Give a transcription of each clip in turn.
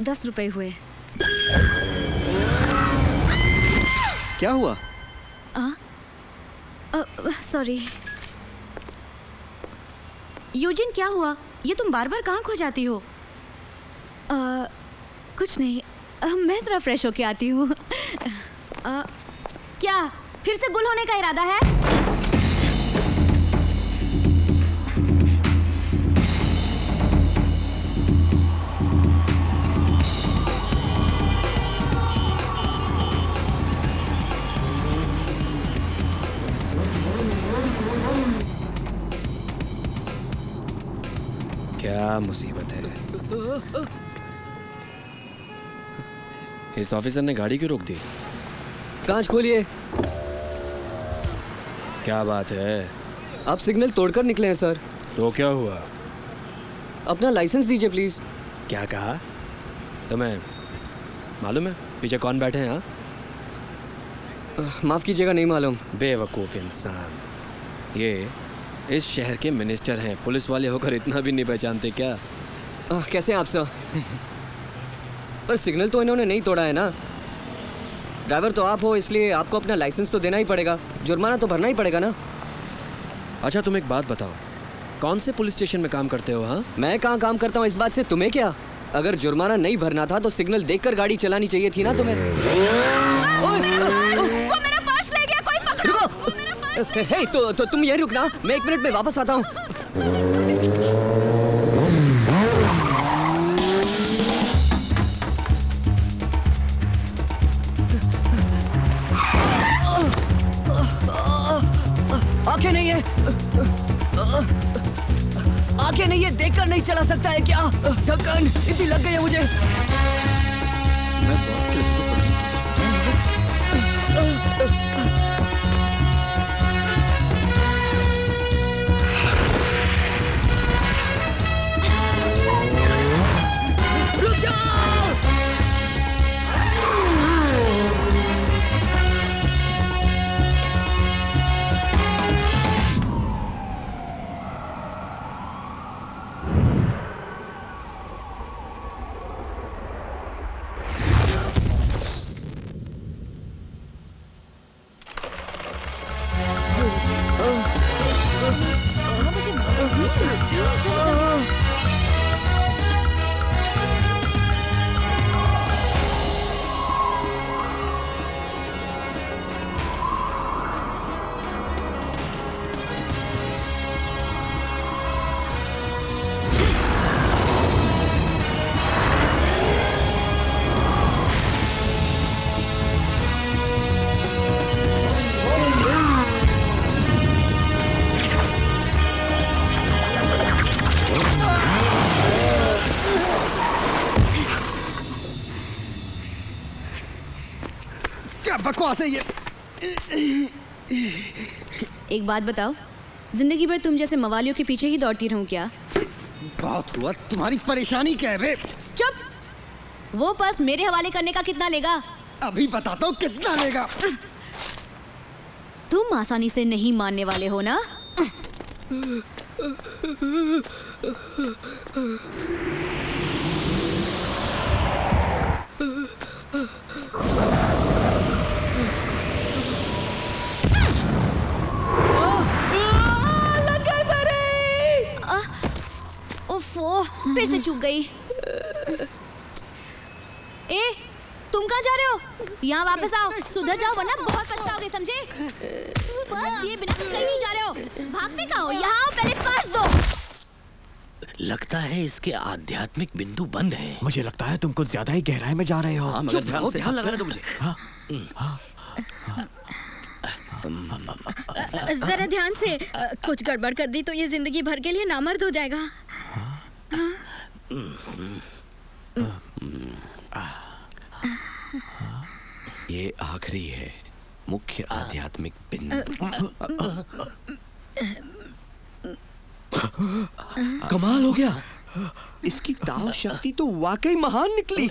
10 रुपए हुए। क्या हुआ? सॉरी। यूजिन, क्या हुआ? ये तुम बार बार कहाँ खो जाती हो? कुछ नहीं, मैं जरा फ्रेश होके आती हूँ। क्या फिर से गुल होने का इरादा है? क्या मुसीबत है? इस ऑफिसर ने गाड़ी क्यों रोक दी? कांच खोलिए। क्या बात है? आप सिग्नल तोड़कर निकले हैं सर। तो क्या हुआ? अपना लाइसेंस दीजिए प्लीज। क्या कहा? तुम्हें मालूम है पीछे कौन बैठे हैं? माफ कीजिएगा, नहीं मालूम। बेवकूफ़ इंसान, ये इस शहर के मिनिस्टर हैं। पुलिस वाले होकर इतना भी नहीं पहचानते क्या? कैसे आप सर? पर सिग्नल तो इन्होंने नहीं तोड़ा है ना। ड्राइवर तो आप हो, इसलिए आपको अपना लाइसेंस तो देना ही पड़ेगा, जुर्माना तो भरना ही पड़ेगा ना। अच्छा तुम एक बात बताओ, कौन से पुलिस स्टेशन में काम करते हो? हाँ, मैं कहाँ काम करता हूँ इस बात से तुम्हें क्या? अगर जुर्माना नहीं भरना था तो सिग्नल देखकर गाड़ी चलानी चाहिए थी ना तुम्हें। वो मेरा पर्स ले गया, कोई पकड़ो। वो मेरा पर्स ले गया। तो तुम यही रुकना, मैं 1 मिनट में वापस आता हूँ। आंखें नहीं है, आंखें नहीं है, देखकर नहीं चला सकता है क्या? ढक्कन इतनी लग गई है मुझे। मैं बॉस के रुक जाओ। बकवास है ये। एक बात बताओ, जिंदगी भर तुम जैसे मवालियों के पीछे ही दौड़ती रहूं क्या? बहुत हुआ, तुम्हारी परेशानी क्या है बे? चुप! वो पर्स मेरे हवाले करने का कितना लेगा? अभी बताता हूँ कितना लेगा। तुम आसानी से नहीं मानने वाले हो ना? ओफो, फिर से चूक गई। ए, तुम कहाँ जा रहे हो? यहाँ वापस आओ, सुधर जाओ वरना बहुत पछताओगे, समझे? पर्स दिए बिना कहीं नहीं जा रहे हो। भागते कहाँ हो? यहाँ आओ, पहले पर्स दो। लगता है इसके आध्यात्मिक बिंदु बंद हैं। मुझे लगता है तुम कुछ ज्यादा ही गहराई में जा रहे हो। हाँ, मगर ध्यान लगाना तो मुझे। जरा ध्यान से, कुछ गड़बड़ कर दी तो ये जिंदगी भर के लिए नामर्द हो जाएगा। ये आखिरी है, मुख्य आध्यात्मिक बिंदु। कमाल हो गया, इसकी ताव शक्ति तो वाकई महान निकली।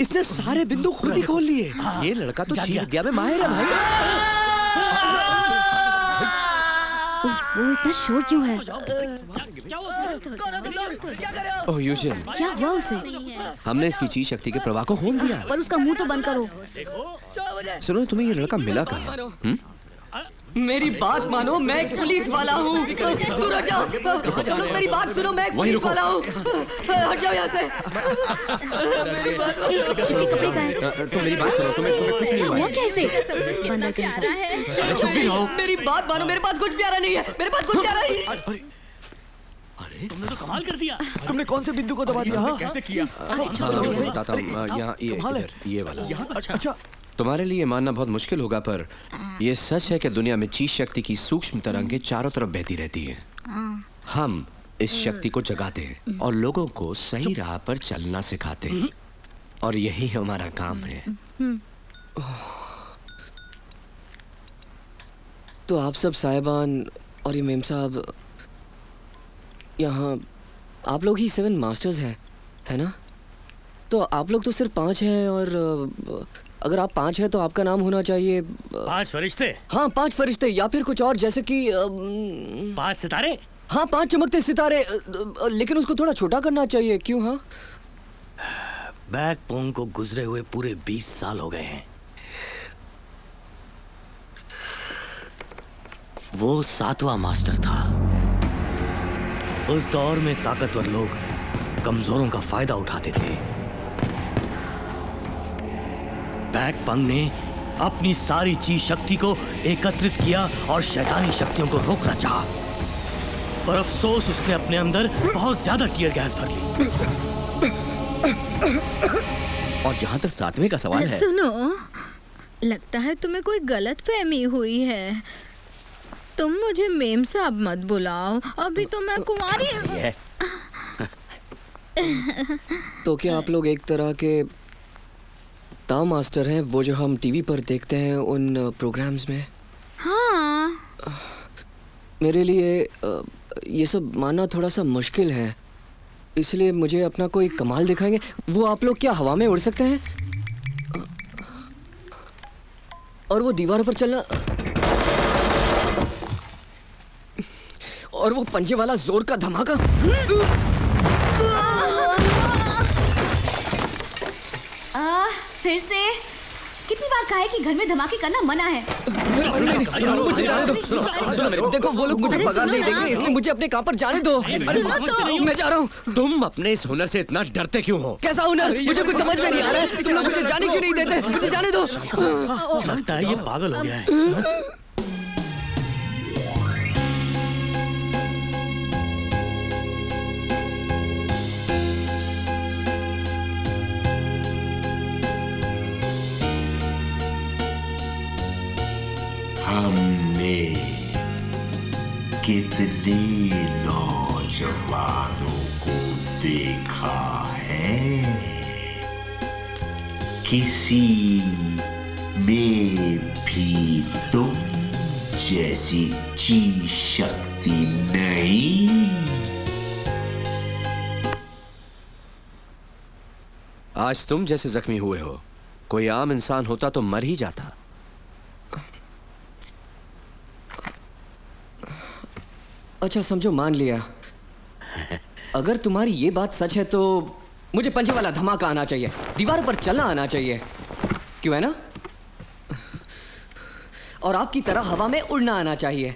इसने सारे बिंदु खुद ही खोल लिए। ये लड़का तो जीव विद्या में माहिर है भाई। वो इतना शोर क्यों है? ओह यूजिन, क्या हुआ उसे? हमने इसकी ची शक्ति के प्रवाह को खोल दिया। पर उसका मुंह तो बंद करो। सुनो, तुम्हें ये लड़का मिला कहाँ? मेरी बात मानो, मैं एक पुलिस वाला हूँ। तू रुक जाओ, तुम लोग मेरी बात सुनो, मैं एक पुलिस वाला हूँ। हट जाओ यहाँ से। मेरी बात इसके कपड़े कहाँ हैं? तुम मेरी बात सुनो, तुम्हें कुछ नहीं क्या हुआ हुआ कैसे? बंदा कहीं का। चुप भी रहो। मेरी बात मानो, मेरे पास कुछ प्यारा नहीं है, मेरे पास कुछ प्यारा नहीं है। तुमने तो कमाल कर दिया। तुमने कौन से बिंदु को दबा दिया? कैसे किया? बताता हूँ, यहाँ ये वाला। अच्छा, तुम्हारे लिए मानना बहुत मुश्किल होगा, पर यह सच है कि दुनिया में ची शक्ति की सूक्ष्म तरंगें चारों तरफ बहती रहती हैं। हम इस शक्ति को जगाते हैं और लोगों को सही राह पर चलना सिखाते हैं, और यही हमारा काम है। तो आप सब साहिबान और ये मेम साहब, यहाँ आप लोग ही 7 मास्टर्स हैं, है ना? तो आप लोग तो सिर्फ 5 हैं, और अगर आप 5 हैं तो आपका नाम होना चाहिए 5 फरिश्ते। हाँ, 5 फरिश्ते, या फिर कुछ और, जैसे कि 5 सितारे। हाँ, 5 चमकते सितारे। लेकिन उसको थोड़ा छोटा करना चाहिए, क्यों? हाँ, बैकपोंग को गुजरे हुए पूरे 20 साल हो गए हैं। वो 7वां मास्टर था। उस दौर में ताकतवर लोग कमजोरों का फायदा उठाते थे। बैकपंग ने अपनी सारी ची शक्ति को एकत्रित किया और शैतानी शक्तियों को रोकना चाहा, पर अफसोस उसने अपने अंदर बहुत ज्यादा टीयर गैस भर ली। और जहाँ तक 7वें का सवाल है, सुनो, लगता है तुम्हें कोई गलतफहमी हुई है। तुम मुझे मेम साहब मत बुलाओ, अभी तो मैं कुंवारी। तो क्या आप लोग एक तरह के ताऊ मास्टर हैं, वो जो हम टीवी पर देखते हैं उन प्रोग्राम्स में? हाँ। मेरे लिए ये सब मानना थोड़ा सा मुश्किल है, इसलिए मुझे अपना कोई कमाल दिखाएंगे? वो आप लोग क्या हवा में उड़ सकते हैं? और वो दीवारों पर चलना, और वो पंजे वाला जोर का धमाका। फिर से कितनी बार कहा है कि घर में धमाके करना मना है। देखो, वो लोग मुझे पगार नहीं देंगे, इसलिए मुझे अपने काम पर जाने दो। मैं जा रहा हूँ। तुम अपने इस हुनर से इतना डरते क्यों हो? कैसा हुनर? मुझे कुछ समझ में नहीं आ रहा है। तुम लोग मुझे जाने क्यों नहीं देते? मुझे जाने दो। लगता है ये पागल हो गया है। हमने कितने नौजवानों को देखा है, किसी में भी तुम जैसी ची शक्ति नहीं। आज तुम जैसे जख्मी हुए हो, कोई आम इंसान होता तो मर ही जाता। अच्छा समझो, मान लिया। अगर तुम्हारी ये बात सच है तो मुझे पंजे वाला धमाका आना चाहिए, दीवार पर चलना आना चाहिए, क्यों है ना? और आपकी तरह हवा में उड़ना आना चाहिए।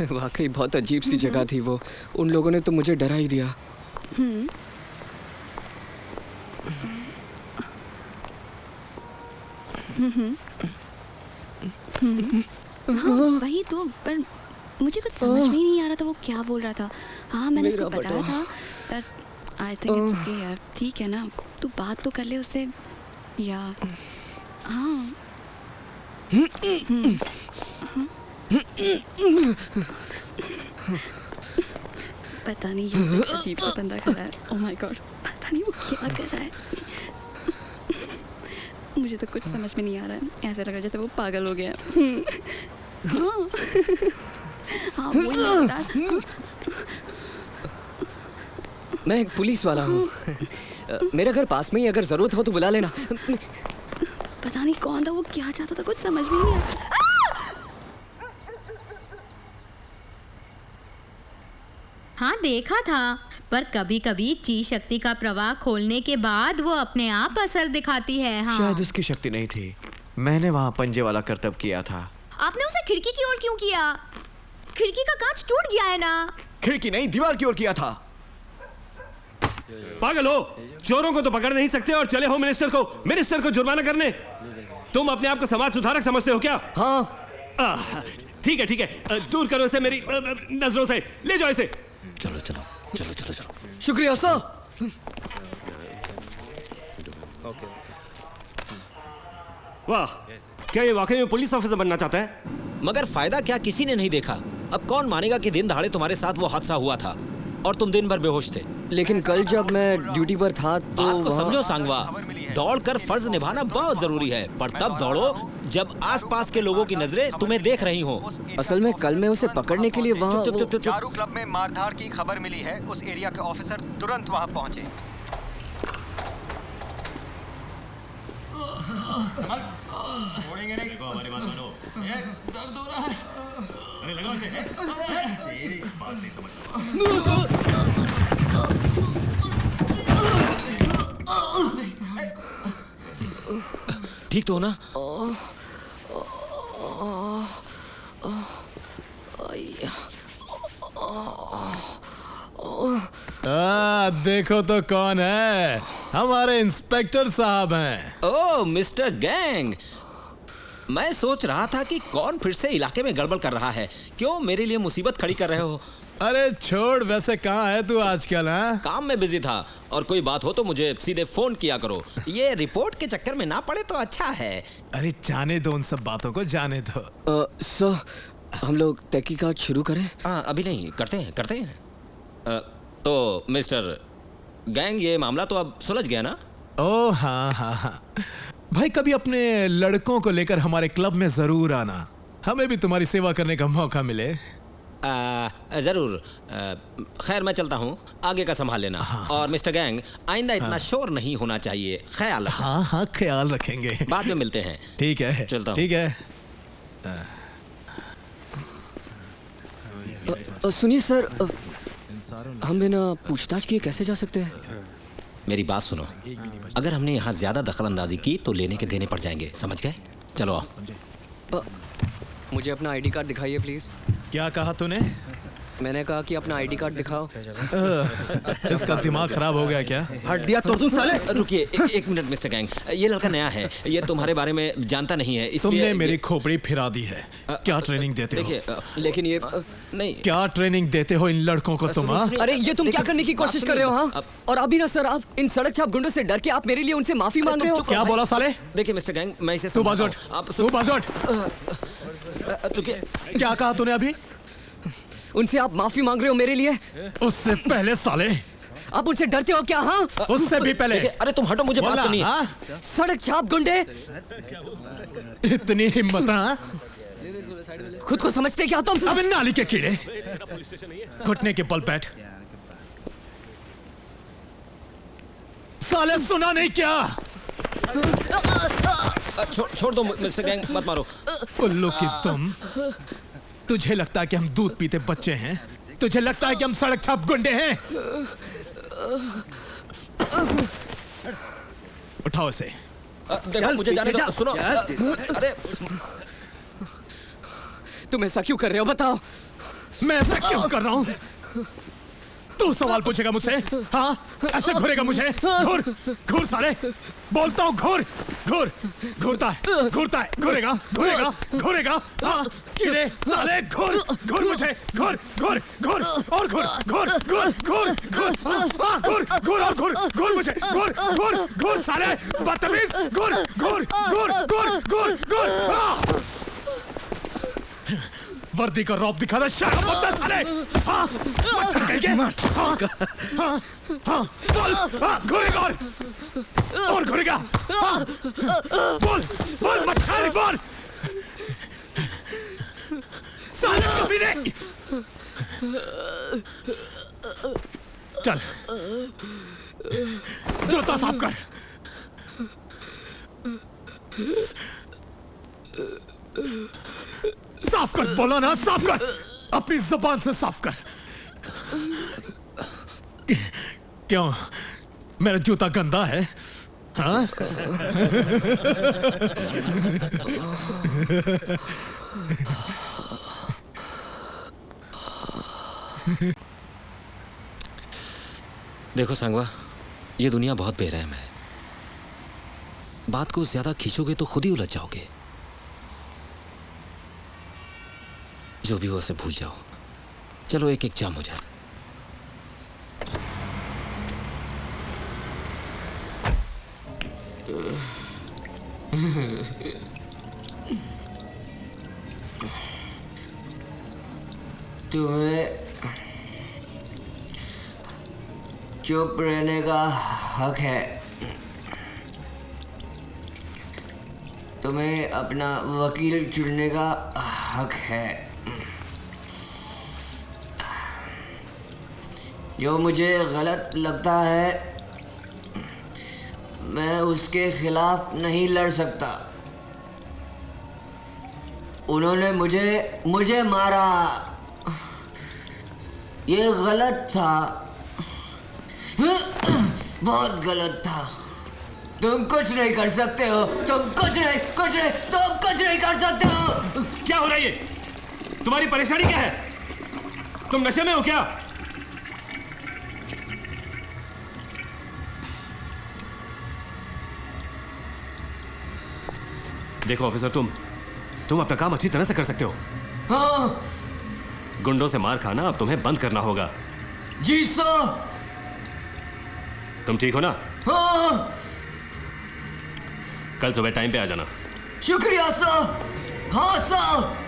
वाकई बहुत अजीब सी जगह थी वो। उन लोगों ने तो मुझे डरा ही दिया। वही तो, पर मुझे कुछ समझ में ही नहीं आ रहा था वो क्या बोल रहा था। हाँ, मैंने उसको बताया था। आई थिंक इट्स ओके यार, ठीक है ना, तू बात तो कर ले उससे। या हाँ, पता नहीं ये अजीब सा बंदा खड़ा है। ओह माय गॉड, पता नहीं वो क्या कर रहा है। मुझे तो कुछ समझ में नहीं आ रहा है, ऐसा लग रहा है जैसे वो पागल हो गया। हाँ हाँ, वो लगता है। मैं एक पुलिस वाला हूँ। मेरे घर पास में ही, अगर जरूरत हो तो बुला लेना। पता नहीं कौन था, वो क्या चाहता था, कुछ समझ में नहीं आया। हाँ देखा था, पर कभी कभी ची शक्ति का प्रवाह खोलने के बाद वो अपने आप असर दिखाती है। हाँ। शायद उसकी शक्ति नहीं थी, मैंने वहाँ पंजे वाला करतब किया था। आपने उसे खिड़की की ओर क्यों किया? खिड़की का कांच टूट गया है ना। खिड़की नहीं, दीवार की ओर किया था। पागल हो, चोरों को तो पकड़ नहीं सकते और चले हो मिनिस्टर को जुर्माना करने। तुम अपने आप को समाज सुधारक समझते हो क्या? हाँ। ठीक है, दूर करो इसे मेरी नजरों से, ले जाओ इसे। चलो। शुक्रिया सर। वाह, क्या ये वाकई में पुलिस ऑफिसर बनना चाहता है? मगर फायदा क्या, किसी ने नहीं देखा। अब कौन मानेगा कि दिन दहाड़े तुम्हारे साथ वो हादसा हुआ था और तुम दिन भर बेहोश थे। लेकिन कल जब मैं ड्यूटी पर था तो बात को समझो सांगवा, दौड़कर फर्ज निभाना बहुत जरूरी है, पर तब दौड़ो जब आसपास के लोगों की नजरें तुम्हें देख रही हों। असल में कल मैं उसे पकड़ने के लिए वहाँ चारू क्लब में मारधाड़ की खबर मिली है। उस एरिया के ऑफिसर तुरंत वहां पहुंचे। छोड़ेंगे नहीं। हमारी बात मानो। दर्द हो रहा है। अरे लगाओ इसे। तेरी बात नहीं समझ ठीक तो हो ना? देखो तो कौन है, हमारे इंस्पेक्टर साहब हैं। ओह मिस्टर गैंग, मैं सोच रहा था कि कौन फिर से इलाके में गड़बड़ कर रहा है। क्यों मेरे लिए मुसीबत खड़ी कर रहे हो? अरे छोड़, वैसे कहाँ है तू आजकल? हाँ, काम में बिजी था, और कोई बात हो तो मुझे सीधे फोन किया करो। ये रिपोर्ट के चक्कर में ना पड़े तो अच्छा है। अरे जाने दो उन सब बातों को, जाने दो। सर, हम लोग तहकीकात शुरू करें? अभी नहीं, करते हैं। तो मिस्टर गैंग, ये मामला तो अब सुलझ गया ना? ओह हाँ। भाई कभी अपने लड़कों को लेकर हमारे क्लब में जरूर आना, हमें भी तुम्हारी सेवा करने का मौका मिले। जरूर। खैर मैं चलता हूँ, आगे का संभाल लेना। और मिस्टर गैंग, आइंदा इतना शोर नहीं होना चाहिए, ख्याल रखना। हाँ ख्याल रखेंगे। बाद में मिलते हैं। ठीक है, चलता हूँ। ठीक है। सुनिए सर, हम बिना पूछताछ किए कैसे जा सकते हैं? मेरी बात सुनो, अगर हमने यहाँ ज्यादा दखल अंदाजी की तो लेने के देने पड़ जाएंगे, समझ गए? चलो आओ। मुझे अपना आईडी कार्ड दिखाइए प्लीज। क्या कहा तूने? मैंने कहा कि अपना आईडी कार्ड दिखाओ। इसका दिमाग खराब हो गया क्या? हड्डियां तोड़ दूं साले। रुकिए एक मिनट मिस्टर गैंग, ये लड़का नया है, ये तुम्हारे बारे में जानता नहीं है, इसलिए तुमने मेरी खोपड़ी फिरा दी है। क्या ट्रेनिंग देते हो? देखिए, लेकिन ये नहीं, क्या ट्रेनिंग देते हो इन लड़कों को तुम? अरे ये तुम क्या करने की कोशिश कर रहे हो? हाँ, और अभी ना सर, आप इन सड़क छाप गुंडों से डर के आप मेरे लिए उनसे माफी मांग रहे हो। क्या बोला साले? देखिए मिस्टर गैंग, मैं इसे तू बाजोट, तू बाजोट। क्या कहा तूने अभी? उनसे आप माफी मांग रहे हो मेरे लिए? उससे पहले साले आप उनसे डरते हो क्या? हाँ, उससे भी पहले। अरे तुम हटो, मुझे बात करनी है। सड़क छाप गुंडे, इतनी हिम्मत? खुद को समझते क्या तुम? अब नाली के कीड़े, घुटने के बल बैठ। साले सुना नहीं क्या? छोड़ दो मिस्टर गैंग, मत मारो। उल्लू की तुम, तुझे लगता है कि हम दूध पीते बच्चे हैं? तुझे लगता है कि हम सड़क छाप गुंडे हैं? उठाओ इसे। देखो, मुझे जाने दो। सुनो, अरे तुम ऐसा क्यों कर रहे हो, बताओ? मैं ऐसा क्यों कर रहा हूँ? तू सवाल पूछेगा मुझसे? हाँ, ऐसे घूरेगा मुझे? घूर साले, बोलता हूँ घूर। घूरता है, घूरेगा। हाँ, कीड़े साले, घूर मुझे, घूर और घूर मुझे, घूर साले, बदतमीज, घूर। वर्दी का रौब दिखा दे, शर्म मत कर साले। हाँ, बोल, घूरेगा और घूरेगा। बोल मच्छर, बोल साले, कभी नहीं। चल, जूता साफ कर। साफ कर, बोला ना, साफ कर, अपनी जुबान से साफ कर। क्यों, मेरा जूता गंदा है? हाँ? देखो सांगवा, ये दुनिया बहुत बेरहम है। बात को ज्यादा खींचोगे तो खुद ही उलझ जाओगे। जो भी हो उसे भूल जाओ। चलो एक एक जाम हो जाए। तुम्हें चुप रहने का हक है। तुम्हें अपना वकील चुनने का हक है। जो मुझे गलत लगता है मैं उसके खिलाफ नहीं लड़ सकता। उन्होंने मुझे मारा, ये गलत था, बहुत गलत था। तुम कुछ नहीं कर सकते हो, तुम कुछ नहीं कर सकते हो। क्या हो रहा है ये? तुम्हारी परेशानी क्या है? तुम नशे में हो क्या? देखो ऑफिसर, तुम अपना काम अच्छी तरह से कर सकते हो। हाँ। गुंडों से मार खाना अब तुम्हें बंद करना होगा। जी सर। तुम ठीक हो ना? हाँ। कल सुबह टाइम पे आ जाना। शुक्रिया सर। हाँ सर।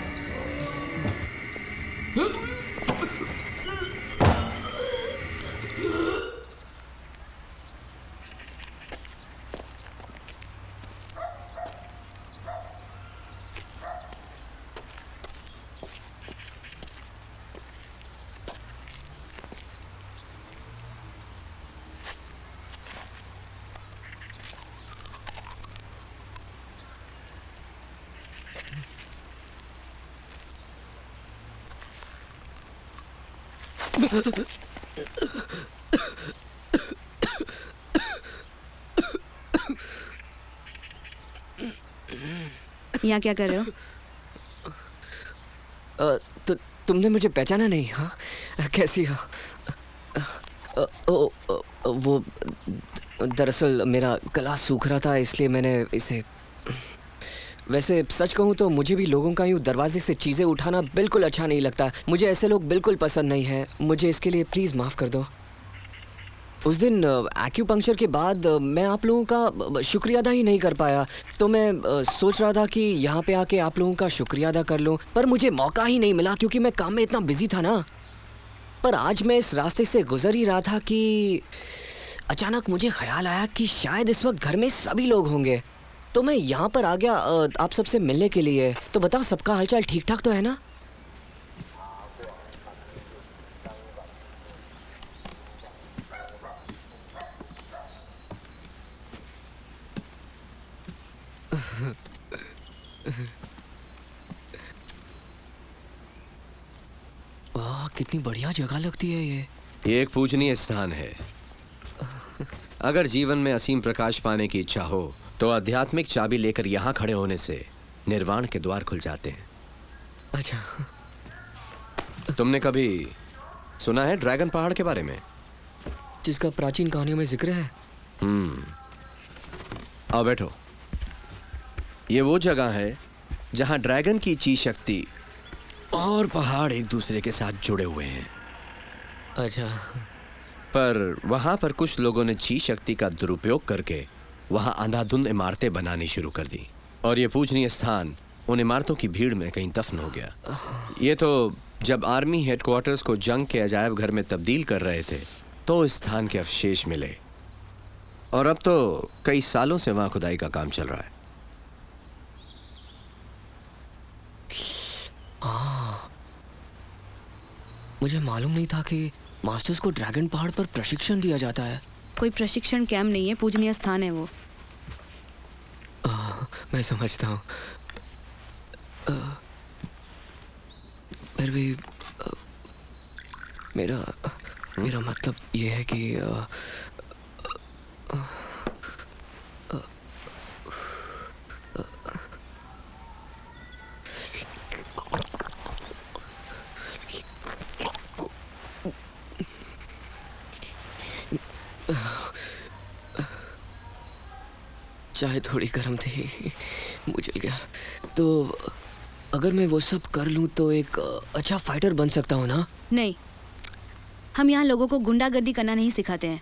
यहाँ क्या कर रहे हो? तुमने मुझे पहचाना नहीं? हाँ, कैसी हो? वो दरअसल मेरा गला सूख रहा था, इसलिए मैंने इसे। वैसे सच कहूँ तो मुझे भी लोगों का यूँ दरवाजे से चीज़ें उठाना बिल्कुल अच्छा नहीं लगता। मुझे ऐसे लोग बिल्कुल पसंद नहीं हैं। मुझे इसके लिए प्लीज़ माफ़ कर दो। उस दिन एक्यूपंक्चर के बाद मैं आप लोगों का शुक्रिया अदा ही नहीं कर पाया, तो मैं सोच रहा था कि यहाँ पे आके आप लोगों का शुक्रिया अदा कर लूँ, पर मुझे मौका ही नहीं मिला क्योंकि मैं काम में इतना बिजी था ना। पर आज मैं इस रास्ते से गुजर ही रहा था कि अचानक मुझे ख्याल आया कि शायद इस वक्त घर में सभी लोग होंगे, तो मैं यहाँ पर आ गया आप सबसे मिलने के लिए। तो बताओ, सबका हालचाल ठीक ठाक तो है ना? वाह, कितनी बढ़िया जगह लगती है ये। एक पूजनीय स्थान है। अगर जीवन में असीम प्रकाश पाने की इच्छा हो तो आध्यात्मिक चाबी लेकर यहाँ खड़े होने से निर्वाण के द्वार खुल जाते हैं। अच्छा, तुमने कभी सुना है ड्रैगन पहाड़ के बारे में, जिसका प्राचीन कहानियों में जिक्र है? आओ बैठो। ये वो जगह है जहाँ ड्रैगन की ची शक्ति और पहाड़ एक दूसरे के साथ जुड़े हुए हैं। अच्छा। पर वहाँ पर कुछ लोगों ने ची शक्ति का दुरुपयोग करके वहाँ अंधाधुंध इमारतें बनानी शुरू कर दी, और ये पूजनीय स्थान उन इमारतों की भीड़ में कहीं दफन हो गया। ये तो जब आर्मी हेडक्वार्टर्स को जंग के अजायब घर में तब्दील कर रहे थे तो इस स्थान के अवशेष मिले, और अब तो कई सालों से वहाँ खुदाई का काम चल रहा है। मुझे मालूम नहीं था कि मास्टर्स को ड्रैगन पहाड़ पर प्रशिक्षण दिया जाता है। कोई प्रशिक्षण कैंप नहीं है, पूजनीय स्थान है वो। मैं समझता हूँ, फिर भी मेरा मतलब ये है कि चाय थोड़ी गर्म थी, मुँह जल गया। तो अगर मैं वो सब कर लूँ तो एक अच्छा फाइटर बन सकता हूँ ना? नहीं, हम यहाँ लोगों को गुंडागर्दी करना नहीं सिखाते हैं।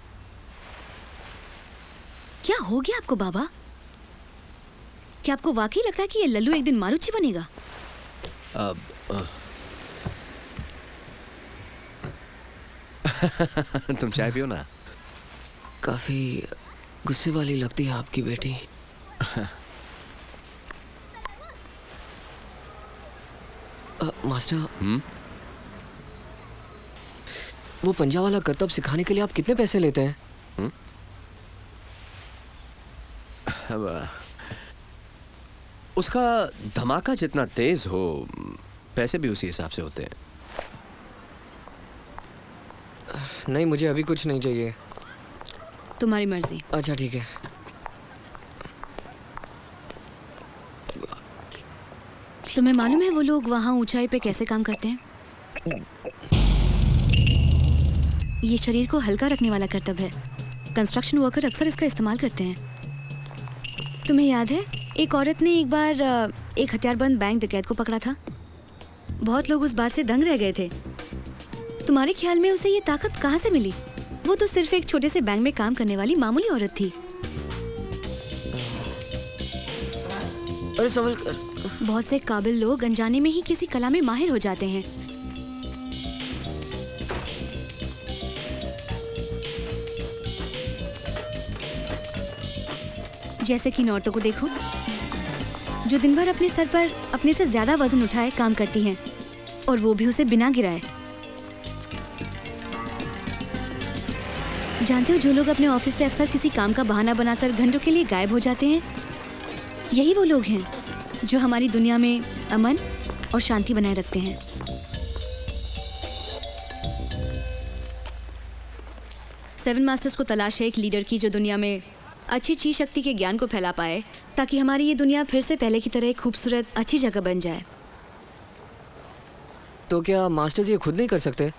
क्या हो गया आपको बाबा? क्या आपको वाकई लगता है कि ये लल्लू एक दिन मारुति बनेगा? तुम चाय पियो ना। काफी गुस्से वाली लगती है आपकी बेटी। मास्टर, वो पंजा वाला करतब सिखाने के लिए आप कितने पैसे लेते हैं? उसका धमाका जितना तेज हो, पैसे भी उसी हिसाब से होते हैं। नहीं, मुझे अभी कुछ नहीं चाहिए। तुम्हारी मर्जी। अच्छा ठीक है। तुम्हें मालूम है वो लोग वहाँ ऊंचाई पे कैसे काम करते हैं? ये शरीर को हल्का रखने वाला करतब है। कंस्ट्रक्शन वर्कर अक्सर इसका इस्तेमाल करते हैं। तुम्हें याद है एक औरत ने एक बार एक हथियारबंद बैंक डकैत को पकड़ा था। बहुत लोग उस बात से दंग रह गए थे। तुम्हारे ख्याल में उसे ये ताकत कहाँ से मिली? वो तो सिर्फ एक छोटे से बैंक में काम करने वाली मामूली औरत थी। अरे सवाल बहुत से काबिल लोग अनजाने में ही किसी कला में माहिर हो जाते हैं। जैसे कि इन औरतों को देखो, जो दिन भर अपने सर पर अपने से ज्यादा वजन उठाए काम करती हैं, और वो भी उसे बिना गिराए। जानते हो, जो लोग अपने ऑफिस से अक्सर किसी काम का बहाना बनाकर घंटों के लिए गायब हो जाते हैं, यही वो लोग हैं जो हमारी दुनिया में अमन और शांति बनाए रखते हैं। सेवन मास्टर्स को तलाश है एक लीडर की जो दुनिया में अच्छी चीज शक्ति के ज्ञान को फैला पाए, ताकि हमारी ये दुनिया फिर से पहले की तरह एक खूबसूरत अच्छी जगह बन जाए। तो क्या मास्टर्स ये खुद नहीं कर सकते?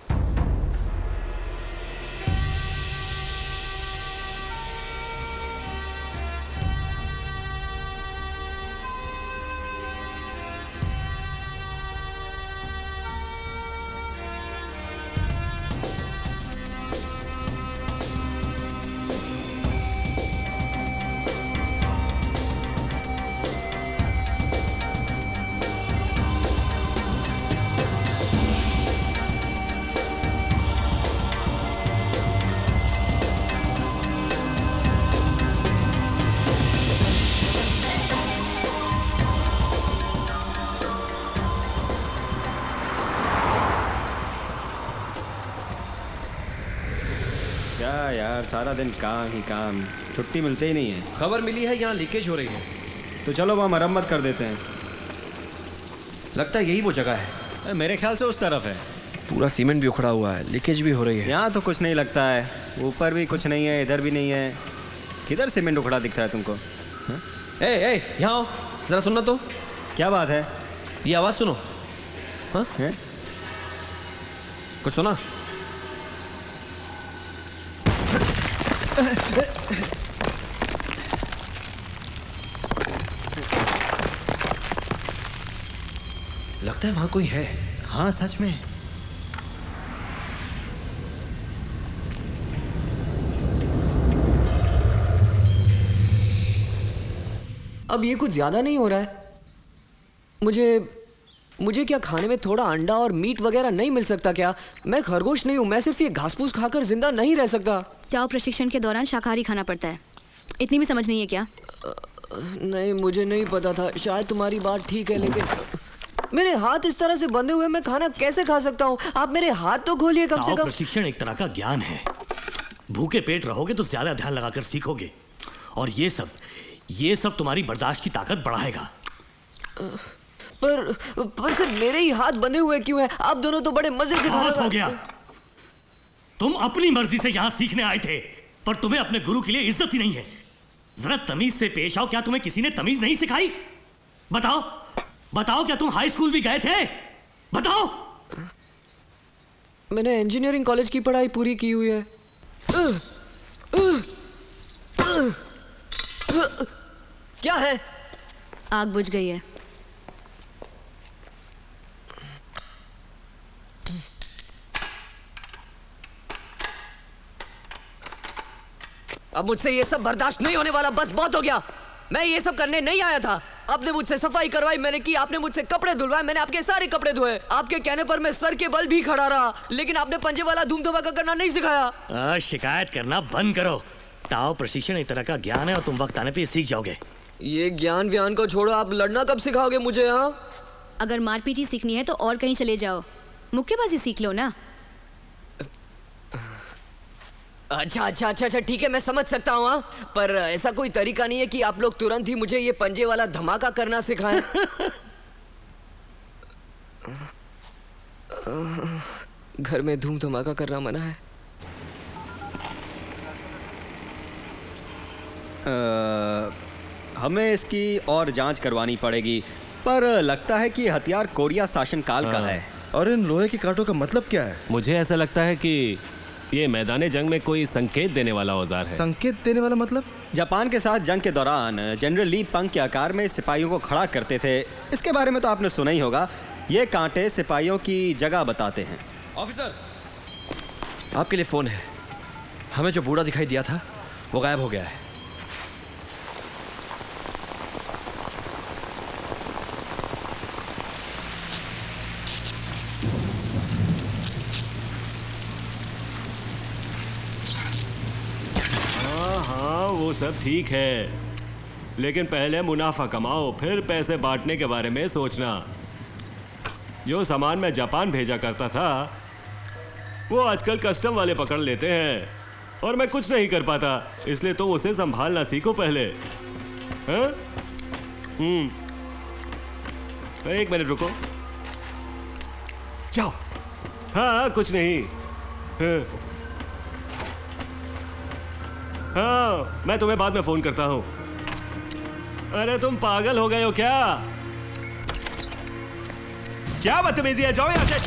क्या यार, सारा दिन काम ही काम, छुट्टी मिलते ही नहीं है। खबर मिली है यहाँ लीकेज हो रही है, तो चलो वहाँ मरम्मत कर देते हैं। लगता है यही वो जगह है। मेरे ख्याल से उस तरफ है। पूरा सीमेंट भी उखड़ा हुआ है, लीकेज भी हो रही है। यहाँ तो कुछ नहीं लगता है, ऊपर भी कुछ नहीं है, इधर भी नहीं है। किधर सीमेंट उखड़ा दिखता है तुमको? ए, यहाँ आओ जरा, सुनना तो। क्या बात है? ये आवाज़ सुनो। हाँ, कुछ सुना? लगता है वहां कोई है। हाँ सच में। अब ये कुछ ज्यादा नहीं हो रहा है? मुझे क्या खाने में थोड़ा अंडा और मीट वगैरह नहीं मिल सकता क्या? मैं खरगोश नहीं हूँ, मैं सिर्फ ये घास फूस खाकर जिंदा नहीं रह सकता। चाव प्रशिक्षण के दौरान शाकाहारी खाना पड़ता है, इतनी भी समझ नहीं है क्या? नहीं, मुझे नहीं पता था। शायद तुम्हारी बात ठीक है, लेकिन मेरे हाथ इस तरह से बंधे हुए मैं खाना कैसे खा सकता हूँ? आप मेरे हाथ तो खोलिए कम से कम। प्रशिक्षण एक तरह का ज्ञान है। भूखे पेट रहोगे तो ज्यादा ध्यान लगाकर सीखोगे, और ये सब तुम्हारी बर्दाश्त की ताकत बढ़ाएगा। पर सर मेरे ही हाथ बंधे हुए क्यों हैं? आप दोनों तो बड़े मजे से बहुत हो गया। तुम अपनी मर्जी से यहाँ सीखने आए थे, पर तुम्हें अपने गुरु के लिए इज्जत ही नहीं है। जरा तमीज से पेश आओ। क्या तुम्हें किसी ने तमीज नहीं सिखाई? बताओ बताओ, क्या तुम हाई स्कूल भी गए थे? बताओ। मैंने इंजीनियरिंग कॉलेज की पढ़ाई पूरी की हुई है। क्या है? आग बुझ गई है। अब मुझसे ये सब बर्दाश्त नहीं होने वाला। बस बहुत हो गया। मैं ये सब करने नहीं आया था। आपने मुझसे सफाई करवाई, मैंने की। आपने मुझसे कपड़े धुलवाए, मैंने आपके सारे कपड़े धोए। आपके कहने पर मैं सर के बल भी खड़ा रहा, लेकिन आपने पंजे वाला धूम धमाका करना नहीं सिखाया। शिकायत करना बंद करो। ताओ प्रशिक्षण एक तरह का ज्ञान है और तुम वक्त आने पे सीख जाओगे। ये ज्ञान व्यान को छोड़ो, आप लड़ना कब सिखाओगे मुझे? यहाँ अगर मारपीट ही सीखनी है तो और कहीं चले जाओ, मुक्केबाजी सीख लो ना। अच्छा ठीक है, मैं समझ सकता हूँ। पर ऐसा कोई तरीका नहीं है कि आप लोग तुरंत ही मुझे ये पंजे वाला धमाका करना सिखाएं? घर में धूम धमाका करना मना है। हमें इसकी और जांच करवानी पड़ेगी, पर लगता है कि हथियार कोरिया शासन काल का है। और इन लोहे के कांटों का मतलब क्या है? मुझे ऐसा लगता है कि ये मैदान जंग में कोई संकेत देने वाला औजार है। संकेत देने वाला मतलब? जापान के साथ जंग के दौरान जनरल ली पंख के आकार में सिपाहियों को खड़ा करते थे। इसके बारे में तो आपने सुना ही होगा। ये कांटे सिपाहियों की जगह बताते हैं। ऑफिसर, आपके लिए फोन है। हमें जो बूढ़ा दिखाई दिया था वो गायब हो गया है। वो सब ठीक है, लेकिन पहले मुनाफा कमाओ, फिर पैसे बांटने के बारे में सोचना। जो सामान मैं जापान भेजा करता था वो आजकल कस्टम वाले पकड़ लेते हैं और मैं कुछ नहीं कर पाता, इसलिए तो उसे संभालना सीखो पहले। हाँ? एक मिनट रुको। जाओ। हाँ कुछ नहीं। हाँ मैं तुम्हें बाद में फोन करता हूँ। अरे तुम पागल हो गए हो क्या? क्या बदतमीजी है? जाओ यहाँ से।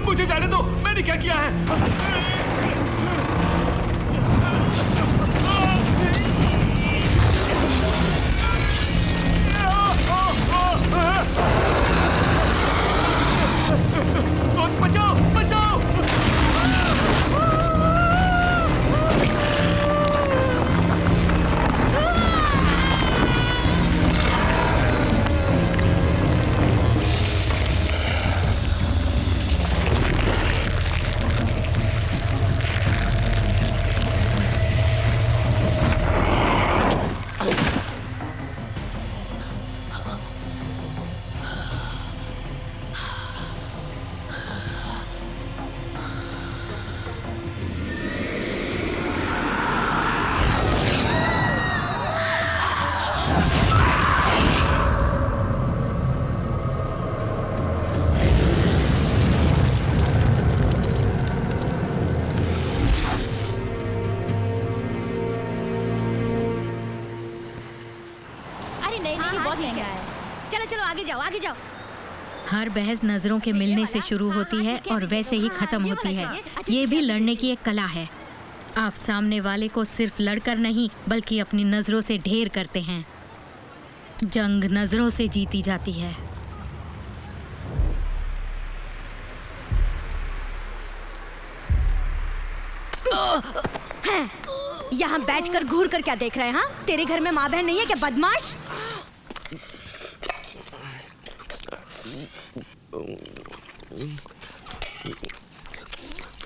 मुझे जाने दो, मैंने क्या किया है? बचाओ बचाओ। आगे जाओ। हर बहस नजरों के मिलने से शुरू होती है और वैसे ही खत्म होती है। ये भी लड़ने की एक कला है। आप सामने वाले को सिर्फ लड़कर नहीं बल्कि अपनी नजरों से ढेर करते हैं। जंग नजरों से जीती जाती है। हैं, यहाँ बैठकर घूर कर क्या देख रहे हैं? हाँ, तेरे घर में माँ बहन नहीं है क्या बदमाश?